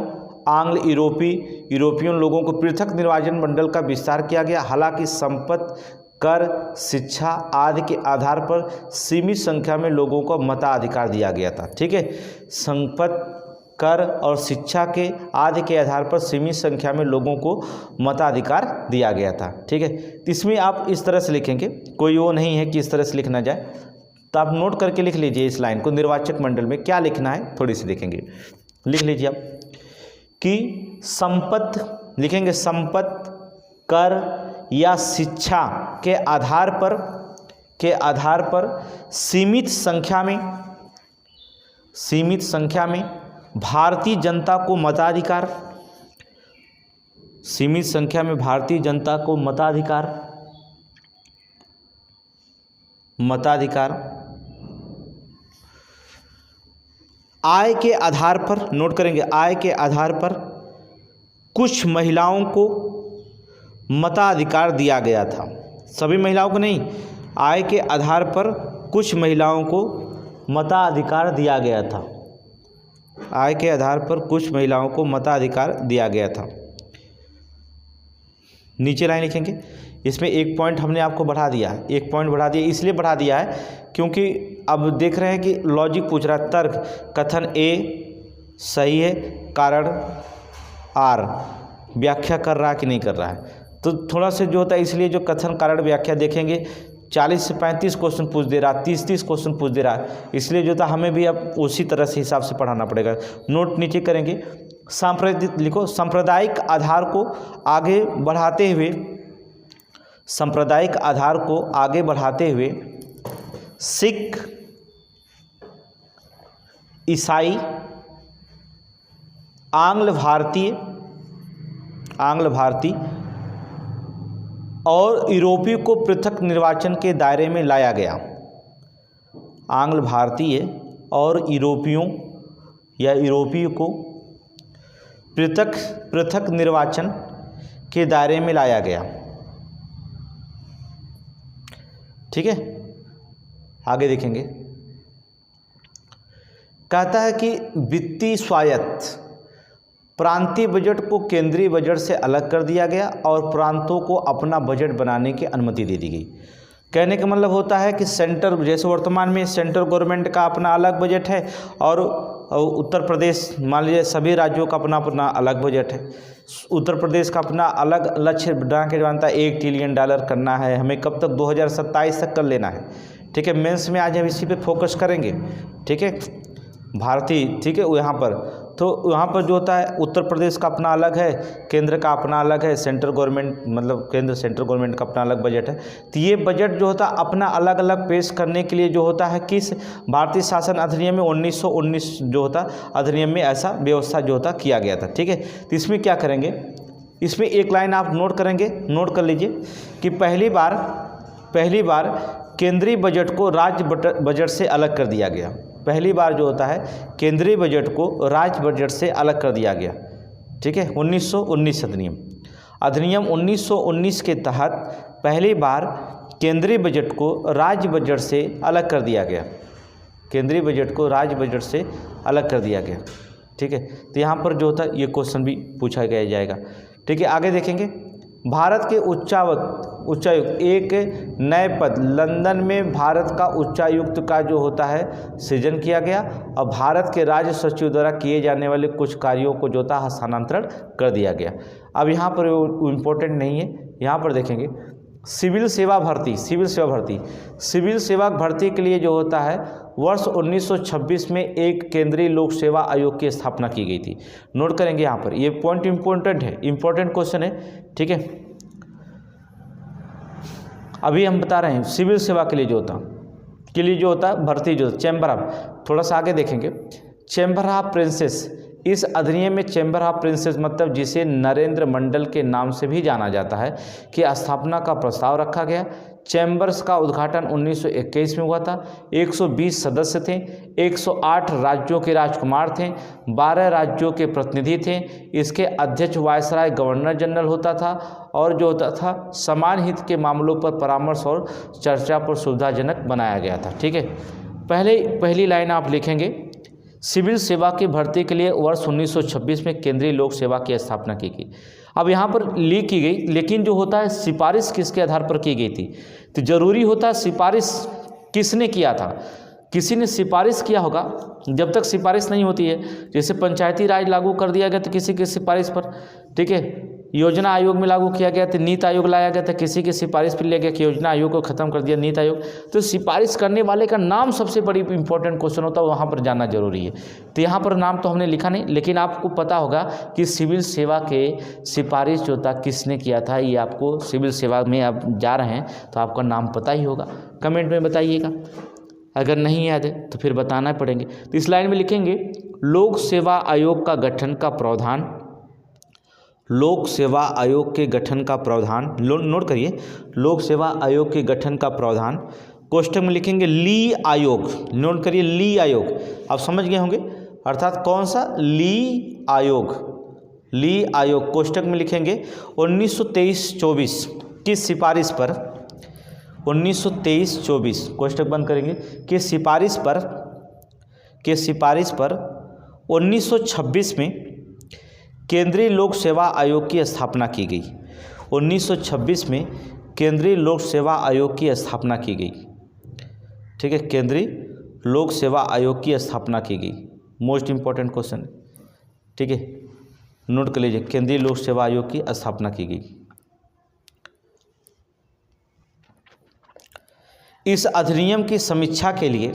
आंग्ल यूरोपियन लोगों को पृथक निर्वाचन मंडल का विस्तार किया गया। हालांकि संपत्ति, कर, शिक्षा आदि के आधार पर सीमित संख्या में लोगों को मताधिकार दिया गया था, ठीक है। संपत्ति, कर और शिक्षा के आदि के आधार पर सीमित संख्या में लोगों को मताधिकार दिया गया था, ठीक है। इसमें आप इस तरह से लिखेंगे, कोई वो नहीं है कि इस तरह से लिखना जाए, तो आप नोट करके लिख लीजिए इस लाइन को। निर्वाचक मंडल में क्या लिखना है थोड़ी सी देखेंगे, लिख लीजिए आप कि संपत्ति, लिखेंगे संपत्ति, कर या शिक्षा के आधार पर सीमित संख्या में भारतीय जनता को मताधिकार आय के आधार पर, नोट करेंगे, आय के आधार पर कुछ महिलाओं को मताधिकार दिया गया था। सभी महिलाओं को नहीं, आय के आधार पर कुछ महिलाओं को मताधिकार दिया गया था। आय के आधार पर कुछ महिलाओं को मताधिकार दिया गया था। नीचे लाइन लिखेंगे, इसमें एक पॉइंट हमने आपको बढ़ा दिया है, एक पॉइंट बढ़ा दिया, इसलिए बढ़ा दिया है क्योंकि अब देख रहे हैं कि लॉजिक पूछ रहा है, तर्क कथन ए सही है, कारण आर व्याख्या कर रहा है कि नहीं कर रहा है। तो थोड़ा सा जो होता है, इसलिए जो कथन कारण व्याख्या देखेंगे 40 से 35 क्वेश्चन पूछ दे रहा है, 30 क्वेश्चन पूछ दे रहा है, इसलिए जो था हमें भी अब उसी तरह से हिसाब से पढ़ाना पड़ेगा। नोट नीचे करेंगे, लिखो, सांप्रदायिक आधार को आगे बढ़ाते हुए सिख, ईसाई, आंग्ल भारतीय और यूरोपीय को पृथक निर्वाचन के दायरे में लाया गया। आंग्ल भारतीय और यूरोपीय को पृथक निर्वाचन के दायरे में लाया गया। ठीक है, आगे देखेंगे, कहता है कि वित्तीय स्वायत्त प्रांतीय बजट को केंद्रीय बजट से अलग कर दिया गया और प्रांतों को अपना बजट बनाने की अनुमति दे दी गई। कहने का मतलब होता है कि सेंटर, जैसे वर्तमान में सेंट्रल गवर्नमेंट का अपना अलग बजट है और उत्तर प्रदेश, मान लीजिए सभी राज्यों का अपना अपना अलग बजट है। उत्तर प्रदेश का अपना अलग लक्ष्य बना के जानता है, $1 ट्रिलियन करना है हमें, कब तक, 2027 तक कर लेना है। ठीक है, मेंस में आज हम इसी पे फोकस करेंगे। ठीक है, भारतीय, ठीक है, यहाँ पर तो यहाँ पर जो होता है, उत्तर प्रदेश का अपना अलग है, केंद्र का अपना अलग है, सेंट्रल गवर्नमेंट मतलब सेंट्रल गवर्नमेंट का अपना अलग बजट है। तो ये बजट जो होता है अपना अलग अलग पेश करने के लिए जो होता है, किस भारतीय शासन अधिनियम में 1919 जो होता अधिनियम में ऐसा व्यवस्था जो होता किया गया था। ठीक है, तो इसमें क्या करेंगे, इसमें एक लाइन आप नोट करेंगे, नोट कर लीजिए कि पहली बार केंद्रीय बजट को राज्य बजट से अलग कर दिया गया। पहली बार जो होता है केंद्रीय बजट को राज्य बजट से अलग कर दिया गया। ठीक है, 1919 अधिनियम 1919 के तहत पहली बार केंद्रीय बजट को राज्य बजट से अलग कर दिया गया। केंद्रीय बजट को राज्य बजट से अलग कर दिया गया। ठीक है, तो यहाँ पर जो होता है ये क्वेश्चन भी पूछा गया जाएगा। ठीक है, आगे देखेंगे, भारत के उच्चायुक्त एक नए पद, लंदन में भारत का उच्चायुक्त का जो होता है सृजन किया गया और भारत के राज्य सचिव द्वारा किए जाने वाले कुछ कार्यों को जो होता है हस्तांतरण कर दिया गया। अब यहाँ पर इम्पोर्टेंट नहीं है, यहाँ पर देखेंगे सिविल सेवा भर्ती के लिए जो होता है वर्ष 1926 में एक केंद्रीय लोक सेवा आयोग की स्थापना की गई थी। नोट करेंगे यहाँ पर, ये पॉइंट इम्पोर्टेंट है, इम्पोर्टेंट क्वेश्चन है। ठीक है, अभी हम बता रहे हैं सिविल सेवा के लिए जो होता भर्ती जो चैम्बर ऑफ, थोड़ा सा आगे देखेंगे, चैम्बर ऑफ प्रिंसेस, इस अधिनियम में चैम्बर ऑफ प्रिंसेस मतलब जिसे नरेंद्र मंडल के नाम से भी जाना जाता है कि स्थापना का प्रस्ताव रखा गया। चैम्बर्स का उद्घाटन 1921 में हुआ था। 120 सदस्य थे, 108 राज्यों के राजकुमार थे, 12 राज्यों के प्रतिनिधि थे। इसके अध्यक्ष वायसराय गवर्नर जनरल होता था और जो होता था समान हित के मामलों पर परामर्श और चर्चा पर सुविधाजनक बनाया गया था। ठीक है, पहली लाइन आप लिखेंगे, सिविल सेवा की भर्ती के लिए वर्ष 1926 में केंद्रीय लोक सेवा की स्थापना की गई। अब यहाँ पर लीक की गई, लेकिन जो होता है सिफारिश किसके आधार पर की गई थी, तो जरूरी होता है सिफारिश किसने किया था, किसी ने सिफारिश किया होगा। जब तक सिफारिश नहीं होती है, जैसे पंचायती राज लागू कर दिया गया तो किसी की सिफारिश पर, ठीक है, योजना आयोग में लागू किया गया था, नीति आयोग लाया गया था, किसी की सिफारिश पर लिया गया कि योजना आयोग को खत्म कर दिया नीति आयोग। तो सिफारिश करने वाले का नाम सबसे बड़ी इंपॉर्टेंट क्वेश्चन होता है, वहाँ पर जानना जरूरी है। तो यहाँ पर नाम तो हमने लिखा नहीं, लेकिन आपको पता होगा कि सिविल सेवा के सिफारिश जो था किसने किया था, ये आपको सिविल सेवा में आप जा रहे हैं तो आपका नाम पता ही होगा। कमेंट में बताइएगा, अगर नहीं याद है तो फिर बताना पड़ेंगे। तो इस लाइन में लिखेंगे लोक सेवा आयोग का गठन का प्रावधान, लोक सेवा आयोग के गठन का प्रावधान, नोट करिए, लोक सेवा आयोग के गठन का प्रावधान। कोष्टक में लिखेंगे ली आयोग, नोट करिए ली आयोग, आप समझ गए होंगे, अर्थात कौन सा, ली आयोग, ली आयोग। कोष्टक में लिखेंगे 1923-24 की सिफारिश पर, 1923-24 कोष्टक बंद करेंगे, के सिफारिश पर 1926 में केंद्रीय लोक सेवा आयोग की स्थापना की गई। 1926 में केंद्रीय लोक सेवा आयोग की स्थापना की गई। ठीक है, केंद्रीय लोक सेवा आयोग की स्थापना की गई, मोस्ट इंपॉर्टेंट क्वेश्चन। ठीक है, नोट कर लीजिए, केंद्रीय लोक सेवा आयोग की स्थापना की गई। इस अधिनियम की समीक्षा के लिए,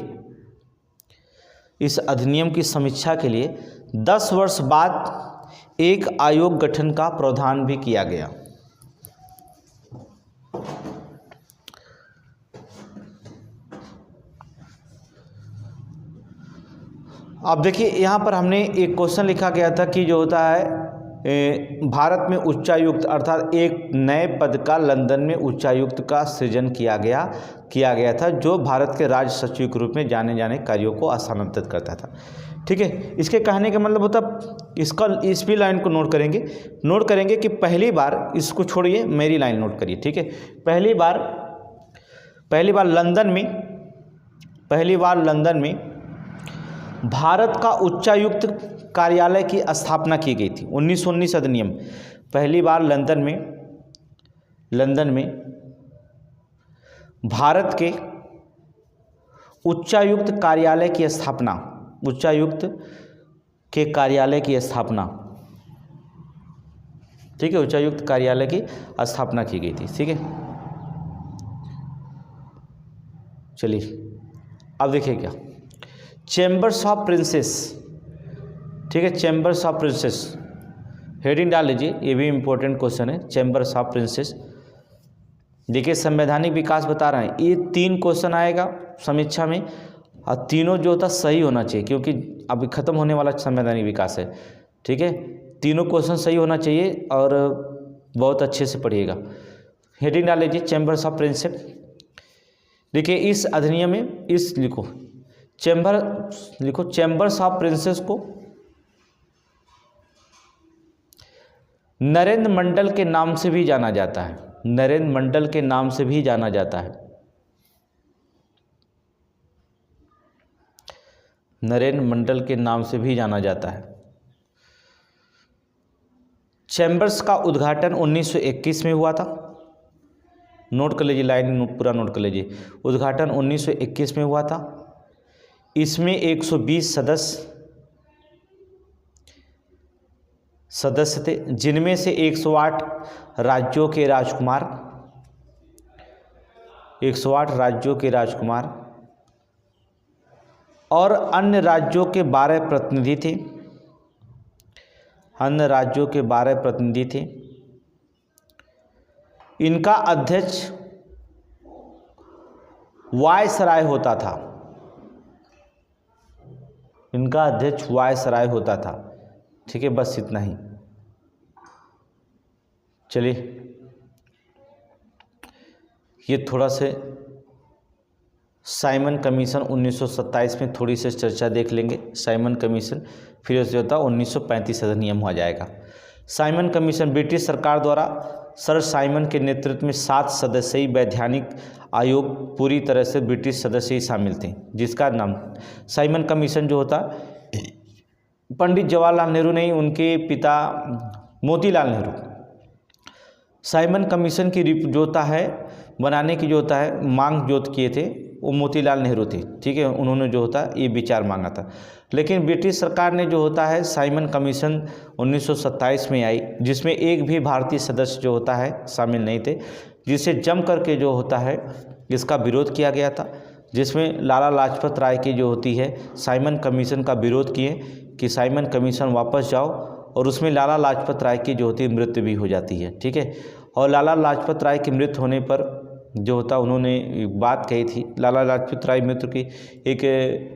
इस अधिनियम की समीक्षा के लिए 10 वर्ष बाद एक आयोग गठन का प्रावधान भी किया गया। अब देखिए यहाँ पर हमने एक क्वेश्चन लिखा गया था कि जो होता है भारत में उच्चायुक्त, अर्थात एक नए पद का लंदन में उच्चायुक्त का सृजन किया गया था, जो भारत के राज्य सचिव के रूप में जाने जाने कार्यों को स्थानांतरित करता था। ठीक है, इसके कहने का मतलब होता, इसका इस भी लाइन को नोट करेंगे कि पहली बार, इसको छोड़िए मेरी लाइन नोट करिए। ठीक है, पहली बार लंदन में भारत का उच्चायुक्त कार्यालय की स्थापना की गई थी। 1919 अधिनियम, पहली बार लंदन में भारत के उच्चायुक्त कार्यालय की स्थापना, उच्चायुक्त के कार्यालय की स्थापना, ठीक है, उच्चायुक्त कार्यालय की स्थापना की गई थी। ठीक है, चलिए अब देखिए क्या, चैम्बर्स ऑफ प्रिंसेस। ठीक है, चैम्बर्स ऑफ प्रिंसेस हेडिंग डाल लीजिए, ये भी इंपॉर्टेंट क्वेश्चन है, चैम्बर्स ऑफ प्रिंसेस। देखिए संवैधानिक विकास बता रहे हैं, ये 3 क्वेश्चन आएगा समीक्षा में, और तीनों जो होता सही होना चाहिए, क्योंकि अभी खत्म होने वाला संवैधानिक विकास है। ठीक है, तीनों क्वेश्चन सही होना चाहिए और बहुत अच्छे से पढ़िएगा। हेडिंग डाल लीजिए चैम्बर्स ऑफ प्रिंसेस। देखिए इस अधिनियम में इस लिखो चैम्बर्स ऑफ प्रिंसेस को नरेंद्र मंडल के नाम से भी जाना जाता है, नरेंद्र मंडल के नाम से भी जाना जाता है, नरेंद्र मंडल के नाम से भी जाना जाता है। चैम्बर्स का उद्घाटन 1921 में हुआ था, नोट कर लीजिए, लाइन पूरा नोट कर लीजिए। उद्घाटन 1921 में हुआ था। इसमें 120 सदस्य थे, जिनमें से 108 राज्यों के राजकुमार, 108 राज्यों के राजकुमार और अन्य राज्यों के 12 प्रतिनिधि थे, अन्य राज्यों के 12 प्रतिनिधि थे। इनका अध्यक्ष वायसराय होता था, इनका अध्यक्ष वायसराय होता था। ठीक है, बस इतना ही। चलिए ये थोड़ा से साइमन कमीशन 1927 में थोड़ी सी चर्चा देख लेंगे, साइमन कमीशन, फिर उससे होता 1935 अधिनियम हो जाएगा। साइमन कमीशन ब्रिटिश सरकार द्वारा सर साइमन के नेतृत्व में 7 सदस्यीय वैधानिक आयोग, पूरी तरह से ब्रिटिश सदस्य ही शामिल थे, जिसका नाम साइमन कमीशन जो होता पंडित जवाहरलाल नेहरू नहीं, उनके पिता मोतीलाल नेहरू साइमन कमीशन की जो होता है बनाने की जो होता है मांग जो किए थे वो मोतीलाल नेहरू थे, ठीक है, उन्होंने जो होता है ये विचार मांगा था। लेकिन ब्रिटिश सरकार ने जो होता है साइमन कमीशन 1927 में आई, जिसमें एक भी भारतीय सदस्य जो होता है शामिल नहीं थे, जिसे जम करके जो होता है इसका विरोध किया गया था, जिसमें लाला लाजपत राय की जो होती है साइमन कमीशन का विरोध किए कि साइमन कमीशन वापस जाओ, और उसमें लाला लाजपत राय की जो होती है मृत्यु भी हो जाती है, ठीक है। और लाला लाजपत राय की मृत्यु होने पर जो होता उन्होंने एक बात कही थी, लाला लाजपत राय मित्र की एक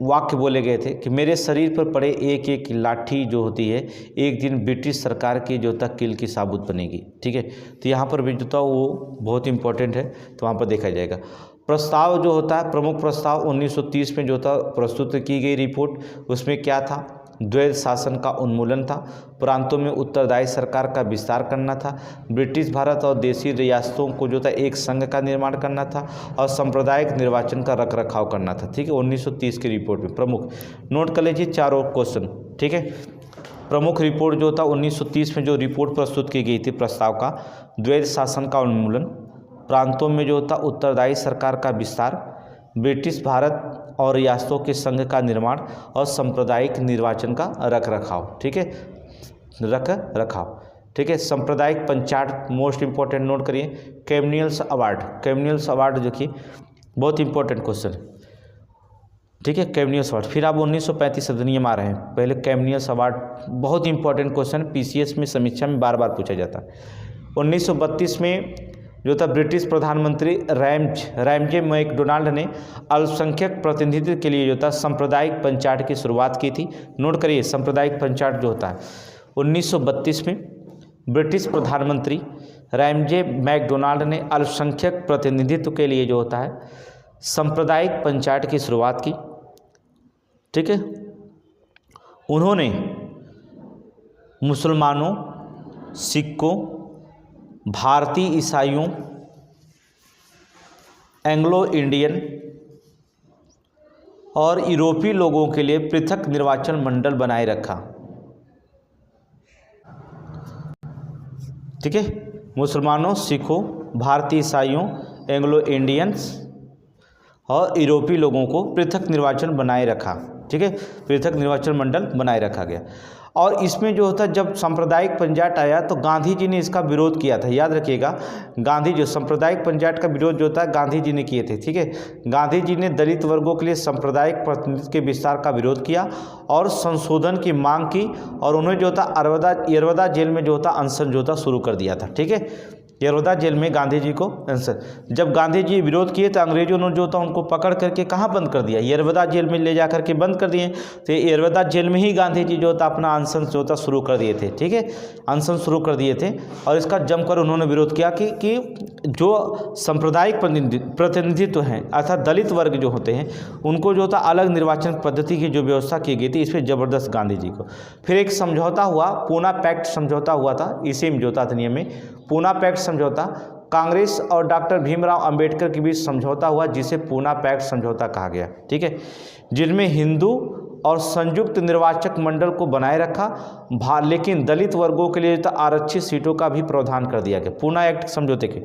वाक्य बोले गए थे कि मेरे शरीर पर पड़े एक एक लाठी जो होती है एक दिन ब्रिटिश सरकार की जो होता किल की साबुत बनेगी, ठीक है। तो यहाँ पर भी जो था वो बहुत इंपॉर्टेंट है, तो वहाँ पर देखा जाएगा। प्रस्ताव जो होता है, प्रमुख प्रस्ताव 1930 में जो था प्रस्तुत की गई रिपोर्ट, उसमें क्या था, द्वैध शासन का उन्मूलन था, प्रांतों में उत्तरदायी सरकार का विस्तार करना था, ब्रिटिश भारत और देशी रियासतों को जो था एक संघ का निर्माण करना था, और सांप्रदायिक निर्वाचन का रख रखाव करना था, ठीक है। 1930 की रिपोर्ट में प्रमुख नोट कर लीजिए चारों क्वेश्चन, ठीक है। प्रमुख रिपोर्ट जो था 1930 में जो रिपोर्ट प्रस्तुत की गई थी प्रस्ताव का, द्वैध शासन का उन्मूलन, प्रांतों में जो था उत्तरदायी सरकार का विस्तार, ब्रिटिश भारत और रियासतों के संघ का निर्माण, और सांप्रदायिक निर्वाचन का रख रखाव, ठीक है, रख रखाव, ठीक है। सांप्रदायिक पंचायत मोस्ट इंपॉर्टेंट नोट करिए। कैमनियल्स अवार्ड, कैमनियल्स अवार्ड जो कि बहुत इंपॉर्टेंट क्वेश्चन है, ठीक है, कैमनियल्स अवार्ड। फिर आप 1935 अधिनियम आ रहे हैं, पहले कैमनियल्स अवार्ड बहुत इंपॉर्टेंट क्वेश्चन, पीसीएस में समीक्षा में बार बार पूछा जाता है। 1932 में जो था ब्रिटिश प्रधानमंत्री रैमजे मैकडोनाल्ड ने अल्पसंख्यक प्रतिनिधित्व के लिए जो था सांप्रदायिक पंचायत की शुरुआत की थी। नोट करिए सांप्रदायिक पंचायत जो होता है 1932 में ब्रिटिश प्रधानमंत्री रैमजे मैकडोनाल्ड ने अल्पसंख्यक प्रतिनिधित्व के लिए जो होता है सांप्रदायिक पंचायत की शुरुआत की, ठीक है। उन्होंने मुसलमानों, सिखों, भारतीय ईसाइयों, एंग्लो इंडियन और यूरोपीय लोगों के लिए पृथक निर्वाचन मंडल बनाए रखा, ठीक है। मुसलमानों, सिखों, भारतीय ईसाइयों, एंग्लो इंडियंस और यूरोपीय लोगों को पृथक निर्वाचन बनाए रखा, ठीक है, पृथक निर्वाचन मंडल बनाए रखा गया। और इसमें जो होता जब सांप्रदायिक पंचायत आया तो गांधी जी ने इसका विरोध किया था, याद रखिएगा। गांधी जो सांप्रदायिक पंचायत का विरोध जो होता है गांधी जी ने किए थे, ठीक है। गांधी जी ने दलित वर्गों के लिए सांप्रदायिक प्रतिनिधित्व के विस्तार का विरोध किया और संशोधन की मांग की, और उन्होंने जो होता यरवदा जेल में जो होता अनशन जो होता शुरू कर दिया था, ठीक है। यरवदा जेल में गांधी जी को अनशन, जब गांधी जी विरोध किए तो अंग्रेजों ने जो था उनको पकड़ करके कहाँ बंद कर दिया, यरवदा जेल में ले जा करके बंद कर दिए। तो यरवदा जेल में ही गांधी जी जो था अपना अनशन जो था शुरू कर दिए थे, ठीक है, अनशन शुरू कर दिए थे। और इसका जमकर उन्होंने विरोध किया कि जो सांप्रदायिक प्रतिनिधित्व हैं अर्थात दलित वर्ग जो होते हैं उनको जो था अलग निर्वाचन पद्धति की जो व्यवस्था की गई थी, इस पर जबरदस्त गांधी जी को। फिर एक समझौता हुआ, पूना पैक्ट समझौता हुआ था, इसी समझौता अधिनियम में पूना पैक्ट समझौता, कांग्रेस और डॉक्टर भीमराव अंबेडकर के बीच समझौता हुआ जिसे पूना पैक्ट समझौता कहा गया, ठीक है, जिनमें हिंदू और संयुक्त निर्वाचक मंडल को बनाए रखा, लेकिन दलित वर्गों के लिए आरक्षित सीटों का भी प्रावधान कर दिया गया पूना एक्ट समझौते के,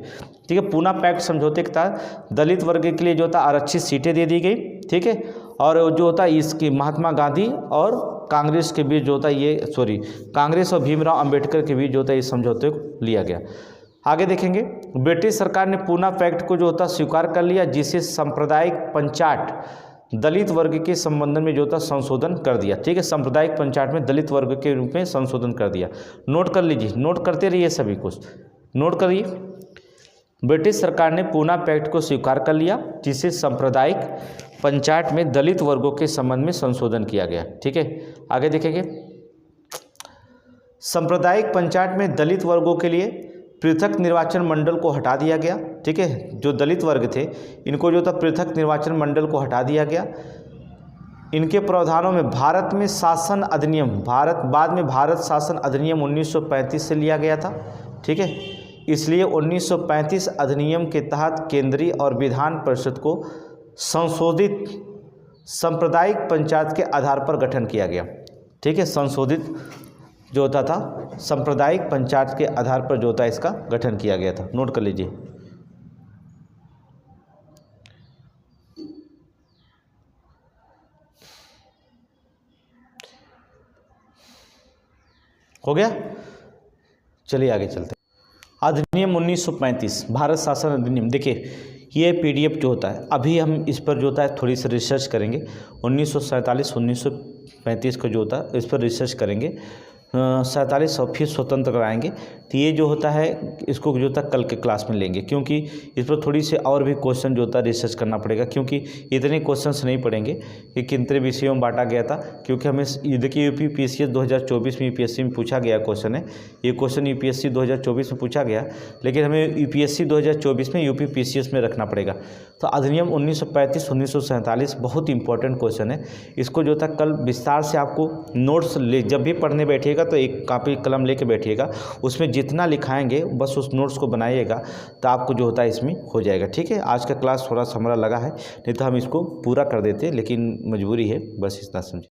ठीक है। पूना पैक्ट समझौते के तहत दलित वर्ग के लिए जो था आरक्षित सीटें दे दी गई, ठीक है। और जो होता इसकी महात्मा गांधी और कांग्रेस के बीच जो होता कांग्रेस और भीमराव अंबेडकर के बीच जो होता इस समझौते को लिया गया। आगे देखेंगे, ब्रिटिश सरकार ने पूना पैक्ट को जो होता स्वीकार कर लिया, जिसे सांप्रदायिक पंचायत दलित वर्ग के संबंध में जो था संशोधन कर दिया, ठीक है। सांप्रदायिक पंचायत में दलित वर्ग के रूप में संशोधन कर दिया। नोट कर लीजिए, नोट करते रहिए सभी कुछ, नोट करिए। ब्रिटिश सरकार ने पूना पैक्ट को स्वीकार कर लिया, जिसे सांप्रदायिक पंचायत में दलित वर्गों के संबंध में संशोधन किया गया, ठीक है। आगे देखेंगे, सांप्रदायिक पंचायत में दलित वर्गों के लिए पृथक निर्वाचन मंडल को हटा दिया गया, ठीक है। जो दलित वर्ग थे इनको जो था पृथक निर्वाचन मंडल को हटा दिया गया। इनके प्रावधानों में भारत में शासन अधिनियम, बाद में भारत शासन अधिनियम 1935 से लिया गया था, ठीक है। इसलिए 1935 अधिनियम के तहत केंद्रीय और विधान परिषद को संशोधित सांप्रदायिक पंचायत के आधार पर गठन किया गया, ठीक है। संशोधित जो होता था सांप्रदायिक पंचायत के आधार पर जो होता है इसका गठन किया गया था, नोट कर लीजिए। हो गया। चलिए आगे चलते हैं। अधिनियम 1935 भारत शासन अधिनियम। देखिए ये पीडीएफ जो होता है अभी हम इस पर जो होता है थोड़ी सी रिसर्च करेंगे। 1947 1935 का जो होता है इस पर रिसर्च करेंगे। 47 और फिर स्वतंत्र कराएंगे। तो ये जो होता है इसको जो होता है कल के क्लास में लेंगे, क्योंकि इस पर थोड़ी से और भी क्वेश्चन जो होता है रिसर्च करना पड़ेगा, क्योंकि इतने क्वेश्चंस नहीं पड़ेंगे कि कितने विषयों में बांटा गया था। क्योंकि हमें देखिए यूपी पीसीएस 2024 में यूपीएससी में पूछा गया क्वेश्चन है, ये क्वेश्चन यूपीएससी 2024 में पूछा गया, लेकिन हमें यूपीएससी 2024 में यूपी पीसीएस में रखना पड़ेगा। तो अधिनियम 1935 1947 बहुत इंपॉर्टेंट क्वेश्चन है। इसको जो था कल विस्तार से आपको नोट्स ले, जब भी पढ़ने बैठिएगा तो एक कॉपी कलम लेके बैठिएगा, उसमें जितना लिखाएंगे बस उस नोट्स को बनाइएगा तो आपको जो होता है इसमें हो जाएगा। ठीक है, आज का क्लास थोड़ा सा हमारा लगा है, नहीं तो हम इसको पूरा कर देते, लेकिन मजबूरी है, बस इतना समझिए।